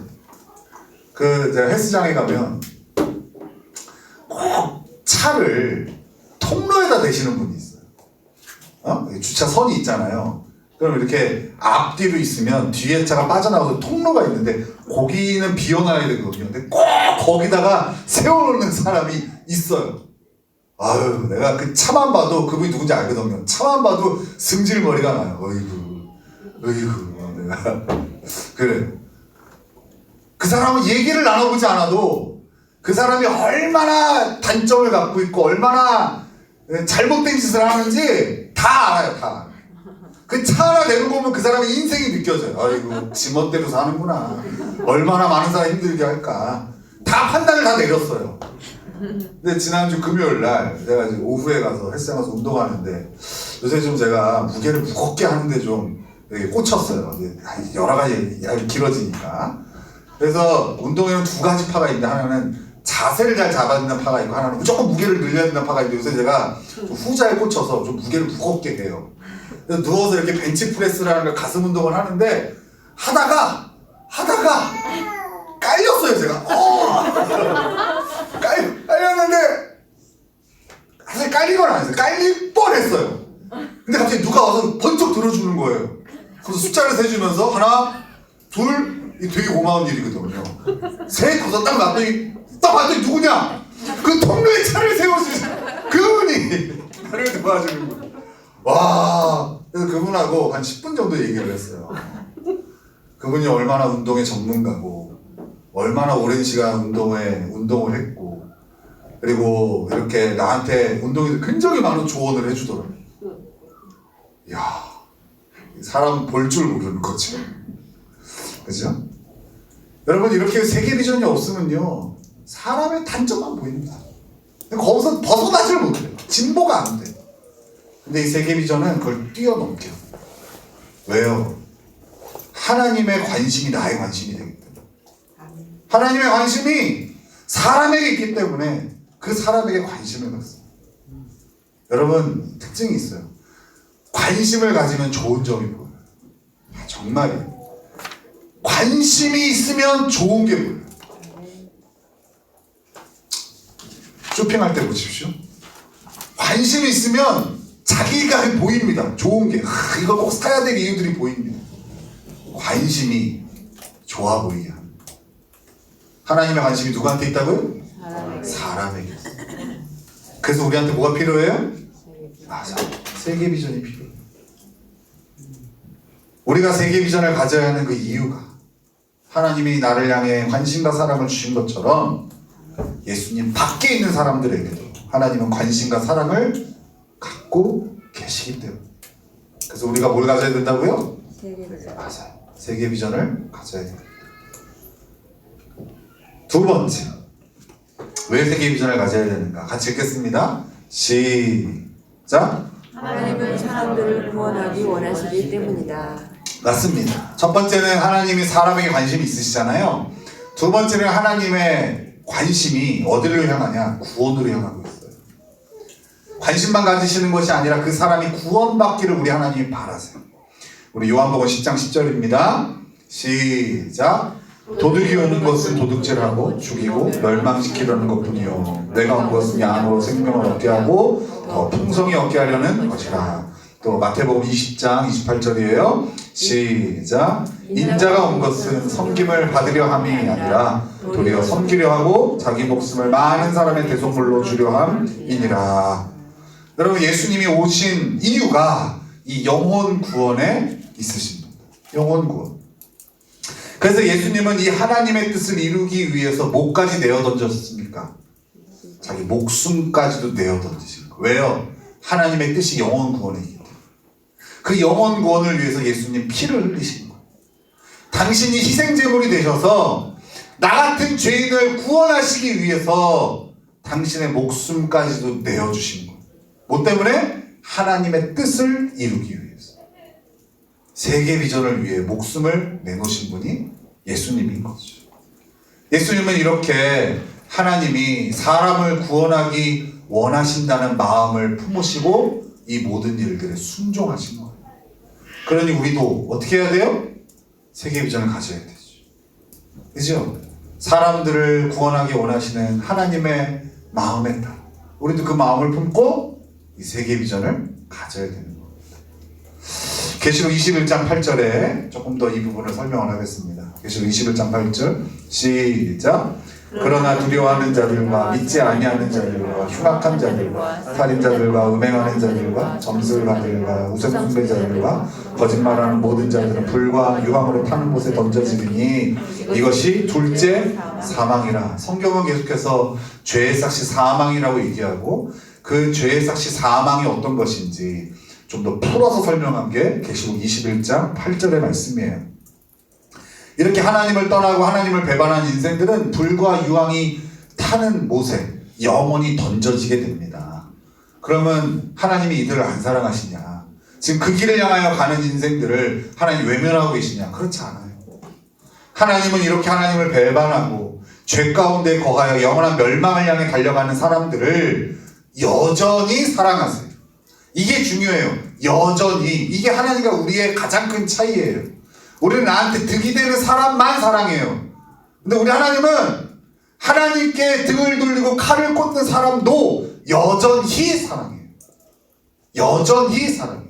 제가 헬스장에 가면 꼭 차를 통로에다 대시는 분이 있어요. 주차선이 있잖아요. 그럼 이렇게 앞뒤로 있으면 뒤에 차가 빠져나가서 통로가 있는데 거기는 비워놔야 되거든요. 근데 꼭 거기다가 세워놓는 사람이 있어요. 아유, 내가 그 차만 봐도 그분이 누군지 알거든요. 차만 봐도 승질머리가 나요. 어이구, 내가. 그래. 그 사람은 얘기를 나눠보지 않아도 그 사람이 얼마나 단점을 갖고 있고 얼마나 잘못된 짓을 하는지 다 알아요, 다. 그 차 하나 내고 보면 그 사람의 인생이 느껴져요. 아이고, 지멋대로 사는구나. 얼마나 많은 사람 힘들게 할까. 다 판단을 다 내렸어요. 근데 지난주 금요일날 제가 이제 오후에 가서 헬스장 가서 운동하는데 요새 좀 제가 무게를 무겁게 하는데 좀 되게 꽂혔어요. 여러 가지 길어지니까. 그래서 운동에는 2가지 파가 있는데 하나는 자세를 잘 잡아야 되는 파가 있고 하나는 무조건 무게를 늘려야 되는 파가 있는데 요새 제가 후자에 꽂혀서 좀 무게를 무겁게 해요. 그래서 누워서 이렇게 벤치프레스라는 걸 가슴 운동을 하는데 하다가 깔렸어요, 제가. 깔렸는데 사실 깔린 건 아니었어요. 깔릴 뻔했어요. 근데 갑자기 누가 와서 번쩍 들어주는 거예요. 그래서 숫자를 세주면서 하나, 둘, 이게 되게 고마운 일이거든요. 셋, 그래서 딱 봤더니 누구냐? 그 통로에 차를 세워주신 그분이 나를 도와주는 거예요. 와, 그래서 그분하고 한 10분 정도 얘기를 했어요. 그분이 얼마나 운동의 전문가고 얼마나 오랜 시간 운동을 했고 그리고 이렇게 나한테 운동에서 굉장히 많은 조언을 해주더라고요. 이야, 사람 볼 줄 모르는 거죠. 그죠? 여러분, 이렇게 세계비전이 없으면요 사람의 단점만 보입니다. 거기서 벗어나질 못해요. 진보가 안 돼요. 근데 이 세계비전은 그걸 뛰어넘게요. 왜요? 하나님의 관심이 나의 관심이 되기 때문에. 하나님의 관심이 사람에게 있기 때문에 그 사람에게 관심을 갖습니다. 여러분, 특징이 있어요. 관심을 가지면 좋은 점이 보여요. 정말이에요. 관심이 있으면 좋은 게 보여요. 쇼핑할 때 보십시오. 관심이 있으면 자기가 보입니다. 좋은 게 이거 꼭 사야 될 이유들이 보입니다. 관심이 좋아 보이게 합니다. 하나님의 관심이 누구한테 있다고요? 사람에게 있어요. 그래서 우리한테 뭐가 필요해요? 맞아. 세계 비전이 필요해요. 우리가 세계 비전을 가져야 하는 그 이유가 하나님이 나를 향해 관심과 사랑을 주신 것처럼 예수님 밖에 있는 사람들에게도 하나님은 관심과 사랑을 갖고 계시기 때문에. 그래서 우리가 뭘 가져야 된다고요? 세계 비전. 맞아요. 세계 비전을 가져야 됩니다. 두 번째, 왜 세계 비전을 가져야 되는가? 같이 읽겠습니다. 시작. 하나님은 사람들을 구원하기 원하시기 때문이다. 맞습니다. 첫 번째는 하나님이 사람에게 관심이 있으시잖아요. 두 번째는 하나님의 관심이 어디를 향하냐? 구원으로 향하고 있어요. 관심만 가지시는 것이 아니라 그 사람이 구원받기를 우리 하나님이 바라세요. 우리 요한복음 10장 10절입니다. 시작. 도둑이 오는 것은 도둑질을 하고 죽이고 멸망시키려는 것뿐이요 내가 온 것은 양으로 생명을 얻게 하고 더 풍성히 얻게 하려는 것이라. 또 마태복음 20장 28절이에요. 시작. 인자가 온 것은 섬김을 받으려 함이 아니라 도리어 섬기려 하고 자기 목숨을 많은 사람의 대속물로 주려 함이니라. 여러분, 예수님이 오신 이유가 이 영혼 구원에 있으십니다. 영혼 구원. 그래서 예수님은 이 하나님의 뜻을 이루기 위해서 뭐까지 내어 던졌습니까? 자기 목숨까지도 내어 던지신 거예요. 왜요? 하나님의 뜻이 영혼 구원이기 때문에. 그 영혼 구원을 위해서 예수님 피를 흘리신 거예요. 당신이 희생제물이 되셔서 나 같은 죄인을 구원하시기 위해서 당신의 목숨까지도 내어주신 거예요. 뭐 때문에? 하나님의 뜻을 이루기 위해서. 세계 비전을 위해 목숨을 내놓으신 분이 예수님인 거죠. 예수님은 이렇게 하나님이 사람을 구원하기 원하신다는 마음을 품으시고 이 모든 일들에 순종하신 거예요. 그러니 우리도 어떻게 해야 돼요? 세계 비전을 가져야 되죠. 그죠? 사람들을 구원하기 원하시는 하나님의 마음에 따라 우리도 그 마음을 품고 이 세계 비전을 가져야 되는 거예요. 계시록 21장 8절에 조금 더 이 부분을 설명을 하겠습니다. 계시록 21장 8절 시작. 그러나 두려워하는 자들과 믿지 아니하는 자들과 흉악한 자들과 살인자들과 음행하는 자들과 점술가들과 우상숭배자들과 거짓말하는 모든 자들은 불과 유황으로 타는 곳에 던져지리니 이것이 둘째 사망이라. 성경은 계속해서 죄의 삭시 사망이라고 얘기하고 그 죄의 삭시 사망이 어떤 것인지 좀 더 풀어서 설명한 게 계시록 21장 8절의 말씀이에요. 이렇게 하나님을 떠나고 하나님을 배반한 인생들은 불과 유황이 타는 못에 영원히 던져지게 됩니다. 그러면 하나님이 이들을 안 사랑하시냐? 지금 그 길을 향하여 가는 인생들을 하나님 외면하고 계시냐? 그렇지 않아요. 하나님은 이렇게 하나님을 배반하고 죄 가운데 거하여 영원한 멸망을 향해 달려가는 사람들을 여전히 사랑하세요. 이게 중요해요. 여전히. 이게 하나님과 우리의 가장 큰 차이예요. 우리는 나한테 득이 되는 사람만 사랑해요. 근데 우리 하나님은 하나님께 등을 돌리고 칼을 꽂는 사람도 여전히 사랑해요. 여전히 사랑해요.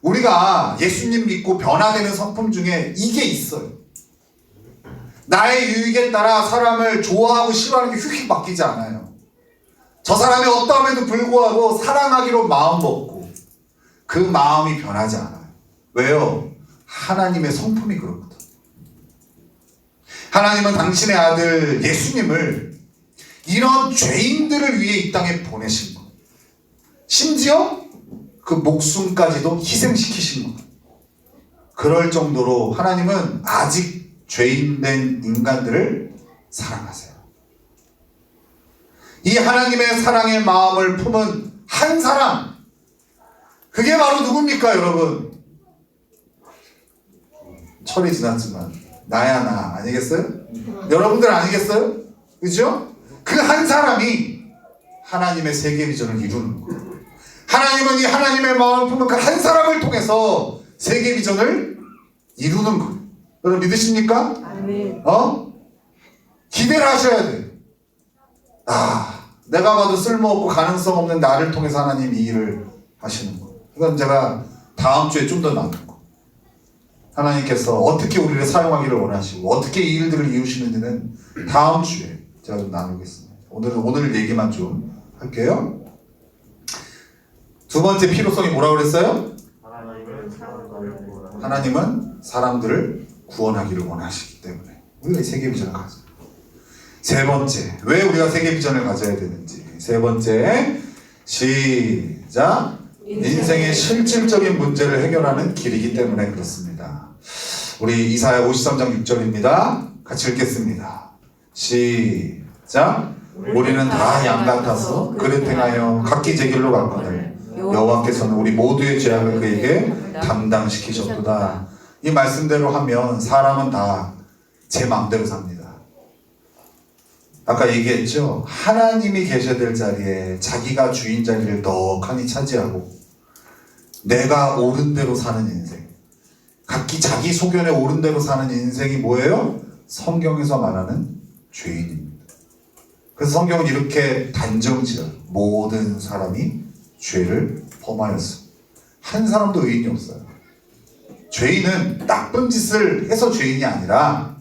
우리가 예수님 믿고 변화되는 성품 중에 이게 있어요. 나의 유익에 따라 사람을 좋아하고 싫어하는 게 휙휙 바뀌지 않아요. 저 사람이 어떠함에도 불구하고 사랑하기로 마음먹고 그 마음이 변하지 않아요. 왜요? 하나님의 성품이 그렇거든. 하나님은 당신의 아들 예수님을 이런 죄인들을 위해 이 땅에 보내신 것. 심지어 그 목숨까지도 희생시키신 것. 그럴 정도로 하나님은 아직 죄인된 인간들을 사랑하세요. 이 하나님의 사랑의 마음을 품은 한 사람, 그게 바로 누굽니까, 여러분? 철이 지났지만 나야 나 아니겠어요? 여러분들 아니겠어요? 그죠? 그 한 사람이 하나님의 세계 비전을 이루는 거예요. 하나님은 이 하나님의 마음을 품은 그 한 사람을 통해서 세계 비전을 이루는 거예요. 여러분 믿으십니까? 아멘. 기대를 하셔야 돼요. 내가 봐도 쓸모없고 가능성 없는 나를 통해서 하나님 이 일을 하시는 거. 이건 제가 다음 주에 좀 더 나눌 거. 하나님께서 어떻게 우리를 사용하기를 원하시고 어떻게 이 일들을 이루시는지는 다음 주에 제가 좀 나누겠습니다. 오늘 얘기만 좀 할게요. 두 번째 필요성이 뭐라고 그랬어요? 하나님은 사람들을 구원하기를 원하시기 때문에 우리가 세계 비전을 가져요. 세 번째, 왜 우리가 세계 비전을 가져야 되는지. 세 번째, 시작. 인생의 실질적인 문제를 해결하는 길이기 때문에 그렇습니다. 우리 이사야 53장 6절입니다. 같이 읽겠습니다. 시작. 우리는 다 양 같아서 그릇 행하여 각기 제 길로 갔거늘 여호와께서는 우리 모두의 죄악을 그에게 담당시키셨도다. 이 말씀대로 하면 사람은 다 제 마음대로 삽니다. 아까 얘기했죠. 하나님이 계셔야 될 자리에 자기가 주인 자리를 넉하니 차지하고 내가 옳은 대로 사는 인생, 각기 자기 소견에 옳은 대로 사는 인생이 뭐예요? 성경에서 말하는 죄인입니다. 그래서 성경은 이렇게 단정지어요. 모든 사람이 죄를 범하였습니다. 한 사람도 의인이 없어요. 죄인은 나쁜 짓을 해서 죄인이 아니라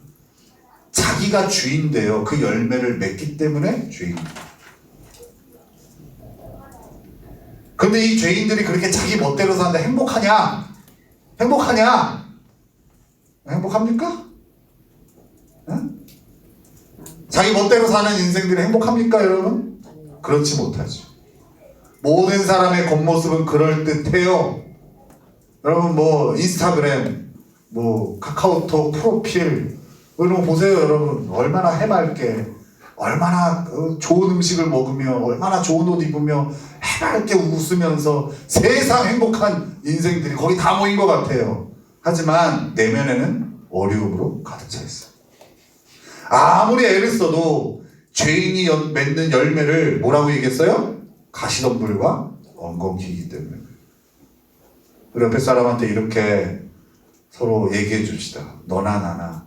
자기가 주인 되어 그 열매를 맺기 때문에 죄인입니다. 근데 이 죄인들이 그렇게 자기 멋대로 사는데 행복하냐? 행복하냐? 행복합니까? 응? 자기 멋대로 사는 인생들이 행복합니까, 여러분? 그렇지 못하죠. 모든 사람의 겉모습은 그럴듯해요. 여러분 뭐 인스타그램, 뭐 카카오톡 프로필 이런 거 보세요. 여러분 얼마나 해맑게, 얼마나 좋은 음식을 먹으며, 얼마나 좋은 옷 입으며 해맑게 웃으면서 세상 행복한 인생들이 거기 다 모인 것 같아요. 하지만 내면에는 어려움으로 가득 차 있어요. 아무리 애를 써도 죄인이 맺는 열매를 뭐라고 얘기했어요? 가시덤불과 엉겅퀴이기 때문에. 우리 옆에 사람한테 이렇게 서로 얘기해 줍시다. 너나 나나.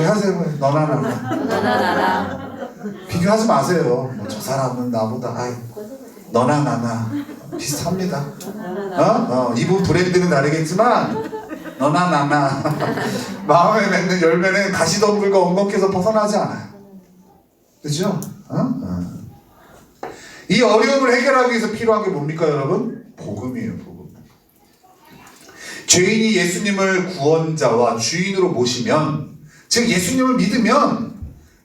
하세요. 너나 나나. 너나 나나. 비교하지 마세요. 뭐 저 사람은 나보다 너나 나나 비슷합니다. 이분 브랜드는 다르겠지만 너나 나나 마음에 맺는 열매는 가시덤불과 엉겅퀴에서 벗어나지 않아요. 그렇죠? 이 어려움을 해결하기 위해서 필요한 게 뭡니까, 여러분? 복음이에요. 복음. 죄인이 예수님을 구원자와 주인으로 모시면, 즉 예수님을 믿으면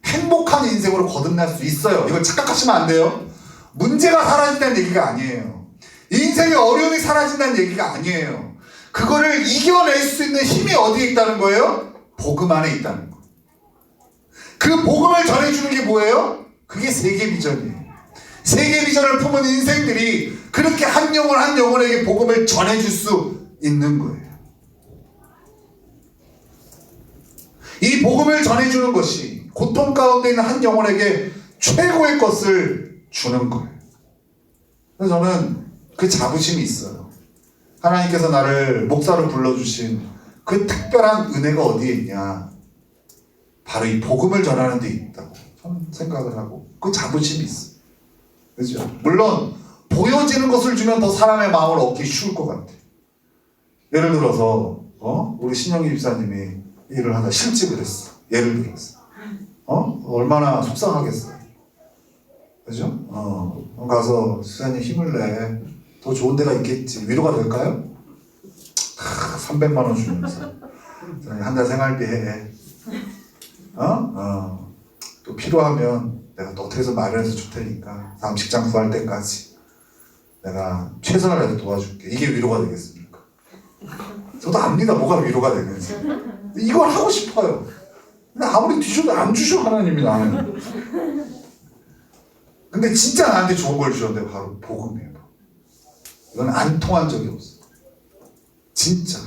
행복한 인생으로 거듭날 수 있어요. 이걸 착각하시면 안 돼요. 문제가 사라진다는 얘기가 아니에요. 인생의 어려움이 사라진다는 얘기가 아니에요. 그거를 이겨낼 수 있는 힘이 어디에 있다는 거예요? 복음 안에 있다는 거. 그 복음을 전해주는 게 뭐예요? 그게 세계 비전이에요. 세계 비전을 품은 인생들이 그렇게 한 영혼 한 영혼에게 복음을 전해줄 수 있는 거예요. 이 복음을 전해주는 것이 고통 가운데 있는 한 영혼에게 최고의 것을 주는 거예요. 그래서 저는 그 자부심이 있어요. 하나님께서 나를 목사로 불러주신 그 특별한 은혜가 어디에 있냐? 바로 이 복음을 전하는 데 있다고 저는 생각을 하고 그 자부심이 있어요. 그렇죠? 물론 보여지는 것을 주면 더 사람의 마음을 얻기 쉬울 것 같아요. 예를 들어서 우리 신영희 집사님이 일을 하다 실직을 했어. 예를 들어서 얼마나 속상하겠어요. 그죠? 가서 집사님 힘을 내. 더 좋은 데가 있겠지. 위로가 될까요? 300만 원 주면서 한 달 생활비 해. 또 필요하면 내가 또 어떻게 해서 마련해서 줄 테니까 다음 직장 구할 때까지 내가 최선을 다해서 도와줄게. 이게 위로가 되겠습니까? 저도 압니다. 뭐가 위로가 되는지. 이걸 하고 싶어요. 근데 아무리 뒤져도 안 주셔 하나님이 나는. 근데 진짜 나한테 좋은 걸 주셨는데 바로 복음이에요. 이건 안 통한 적이 없어요. 진짜.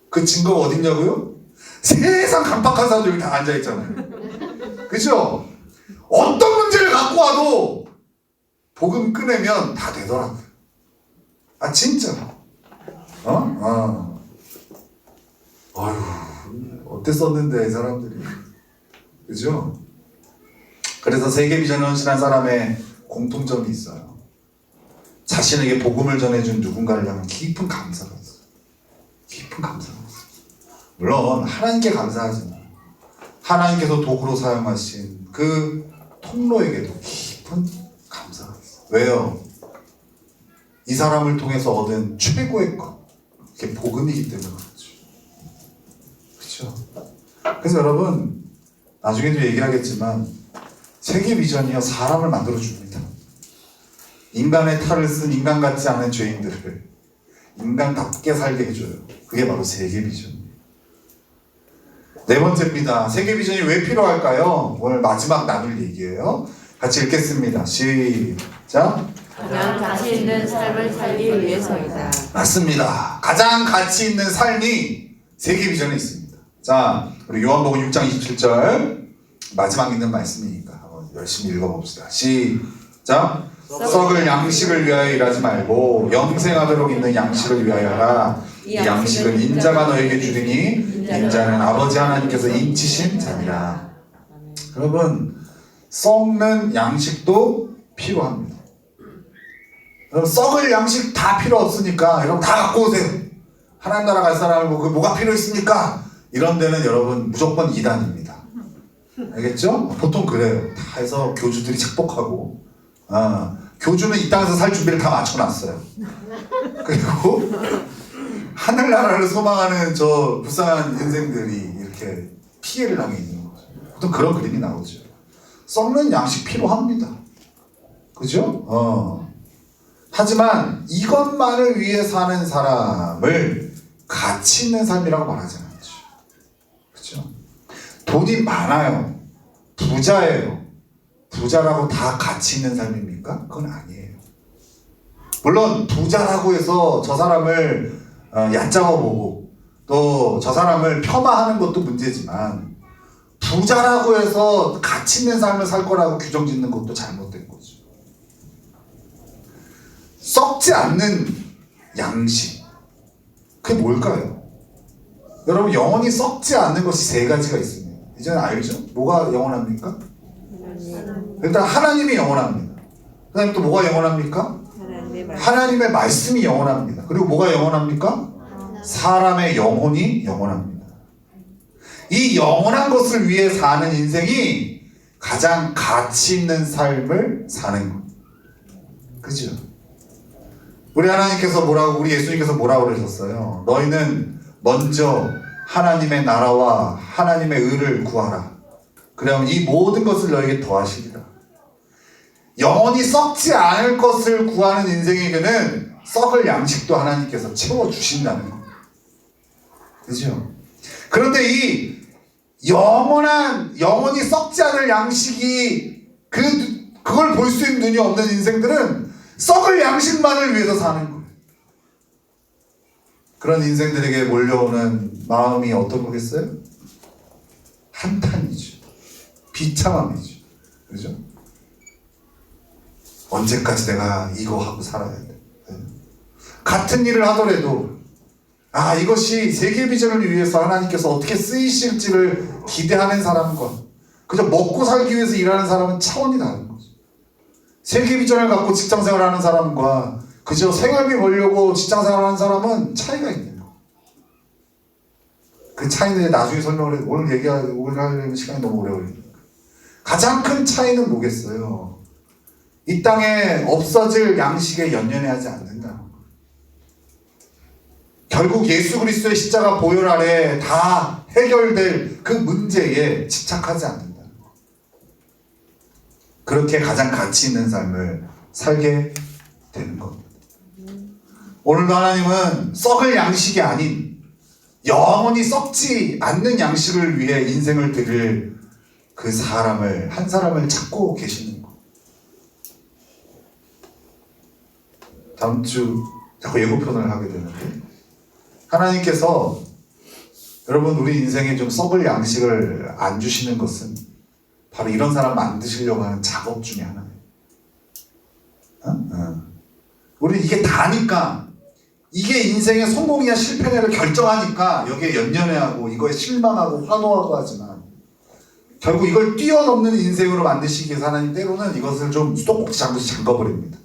그 증거가 어딨냐고요? 세상 강박한 사람들이 다 앉아있잖아요. 그죠? 어떤 문제를 갖고 와도 복음 꺼내면 다 되더라고요. 아 진짜. 어휴 어땠었는데 이 사람들이. 그죠? 그래서 세계 비전을 헌신한 사람의 공통점이 있어요. 자신에게 복음을 전해준 누군가를 향한 깊은 감사가 있어요. 깊은 감사가 있어요. 물론 하나님께 감사하지만 하나님께서 도구로 사용하신 그 통로에게도 깊은 감사가 있어요. 왜요? 이 사람을 통해서 얻은 최고의 것, 그게 복음이기 때문에 그렇죠. 그렇죠? 그래서 여러분, 나중에도 얘기하겠지만 세계 비전이요, 사람을 만들어줍니다. 인간의 탈을 쓴 인간 같지 않은 죄인들을 인간답게 살게 해줘요. 그게 바로 세계 비전이에요. 네 번째입니다. 세계 비전이 왜 필요할까요? 오늘 마지막 나눌 얘기예요. 같이 읽겠습니다. 시작. 가장 가치 있는 삶을 살기 위해서이다. 맞습니다. 가장 가치 있는 삶이 세계 비전에 있습니다. 자, 우리 요한복음 6장 27절 마지막 있는 말씀이니까 한번 열심히 읽어봅시다. 시작. 썩을 양식을 위하여 일하지 말고 영생하도록 있는 양식을 위하여 하라. 이 양식은 인자가 너에게 주리니 인자는 아버지 하나님께서 인치신 자니라. 여러분, 썩는 양식도 필요합니다. 여러분, 썩을 양식 다 필요 없으니까 여러분 다 갖고 오세요. 하나님 나라 갈 사람을 그 뭐가 필요 있습니까? 이런 데는 여러분 무조건 이단입니다. 알겠죠? 보통 그래요. 다 해서 교주들이 착복하고, 교주는 이 땅에서 살 준비를 다 맞춰놨어요. 그리고 하늘나라를 소망하는 저 불쌍한 인생들이 이렇게 피해를 당해 있는 거죠. 보통 그런 그림이 나오죠. 썩는 양식 필요합니다. 그죠? 하지만 이것만을 위해 사는 사람을 가치 있는 삶이라고 말하지 않죠. 그죠? 돈이 많아요. 부자예요. 부자라고 다 가치 있는 삶입니까? 그건 아니에요. 물론 부자라고 해서 저 사람을 얕잡아 보고 또 저 사람을 폄하하는 것도 문제지만 부자라고 해서 가치 있는 삶을 살 거라고 규정 짓는 것도 잘못된 거죠. 썩지 않는 양식, 그게 뭘까요? 여러분, 영원히 썩지 않는 것이 세 가지가 있습니다. 이제는 알죠? 뭐가 영원합니까? 일단 하나님이 영원합니다. 그 다음에 또 뭐가 영원합니까? 하나님의 말씀이 영원합니다. 그리고 뭐가 영원합니까? 사람의 영혼이 영원합니다. 이 영원한 것을 위해 사는 인생이 가장 가치 있는 삶을 사는 것. 그죠? 우리 하나님께서 우리 예수님께서 뭐라고 그러셨어요? 너희는 먼저 하나님의 나라와 하나님의 의를 구하라. 그러면 이 모든 것을 너에게 더하시리라. 영원히 썩지 않을 것을 구하는 인생에게는 썩을 양식도 하나님께서 채워주신다는 것. 그죠? 그런데 이 영원히 썩지 않을 양식이 그걸 볼 수 있는 눈이 없는 인생들은 썩을 양식만을 위해서 사는 거예요. 그런 인생들에게 몰려오는 마음이 어떤 거겠어요? 한탄이죠. 비참함이죠. 그죠? 언제까지 내가 이거 하고 살아야 돼? 같은 일을 하더라도 이것이 세계 비전을 위해서 하나님께서 어떻게 쓰이실지를 기대하는 사람과 그저 먹고 살기 위해서 일하는 사람은 차원이 다른 거죠. 세계 비전을 갖고 직장 생활하는 사람과 그저 생활비 벌려고 직장 생활하는 사람은 차이가 있는 거예요. 그 차이는 나중에 설명을 해요. 오늘 하려면 시간이 너무 오래 걸리니까. 가장 큰 차이는 뭐겠어요? 이 땅에 없어질 양식에 연연해하지 않는다는 거예요. 결국 예수 그리스도의 십자가 보혈 아래 다 해결될 그 문제에 집착하지 않는다는 거예요. 그렇게 가장 가치 있는 삶을 살게 되는 겁니다. 오늘도 하나님은 썩을 양식이 아닌 영원히 썩지 않는 양식을 위해 인생을 드릴 그 한 사람을 찾고 계시는 거. 다음 주 자꾸 예고편을 하게 되는데 하나님께서 여러분 우리 인생에 좀 썩을 양식을 안 주시는 것은 바로 이런 사람 만드시려고 하는 작업 중에 하나예요. 우리 이게 다니까 이게 인생의 성공이냐 실패냐를 결정하니까 여기에 연연해하고 이거에 실망하고 환호하고 하지만 결국 이걸 뛰어넘는 인생으로 만드시기 위해서 하나님 때로는 이것을 좀 수도꼭지 잠궈버립니다.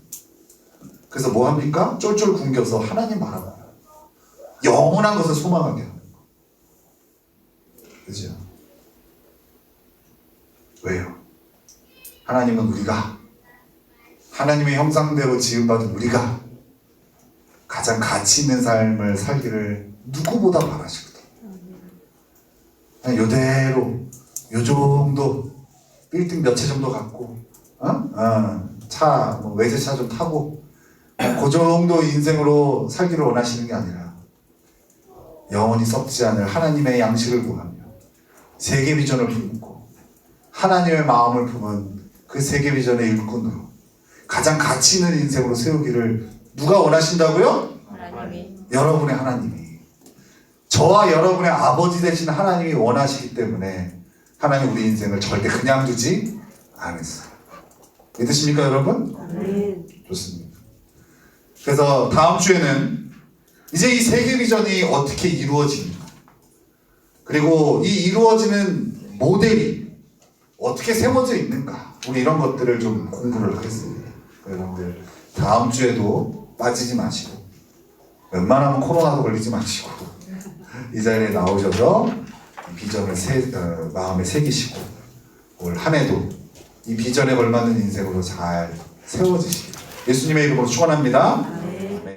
그래서 뭐 합니까? 쫄쫄 굶겨서 하나님 바라봐요. 영원한 것을 소망하게 하는 거. 그죠? 왜요? 하나님은 우리가 하나님의 형상대로 지음받은 우리가 가장 가치 있는 삶을 살기를 누구보다 바라시거든. 그냥 요대로 요 정도 빌딩 몇 채 정도 갖고 차 뭐 외제차 좀 타고 그 정도 인생으로 살기를 원하시는 게 아니라 영원히 썩지 않을 하나님의 양식을 구하며 세계 비전을 품고 하나님의 마음을 품은 그 세계 비전의 일꾼으로 가장 가치 있는 인생으로 세우기를 누가 원하신다고요? 하나님이. 여러분의 하나님이. 저와 여러분의 아버지 되신 하나님이 원하시기 때문에 하나님 우리 인생을 절대 그냥 두지 않으세요. 믿으십니까 여러분? 아멘. 좋습니다. 그래서 다음 주에는 이제 이 세계 비전이 어떻게 이루어집니까? 그리고 이 이루어지는 모델이 어떻게 세워져 있는가? 우리 이런 것들을 좀 공부를 하겠습니다. 여러분들 다음 주에도 빠지지 마시고 웬만하면 코로나도 걸리지 마시고 이 자리에 나오셔서 비전을 마음에 새기시고 올 한 해도 이 비전에 걸맞는 인생으로 잘 세워지시길 예수님의 이름으로 축원합니다.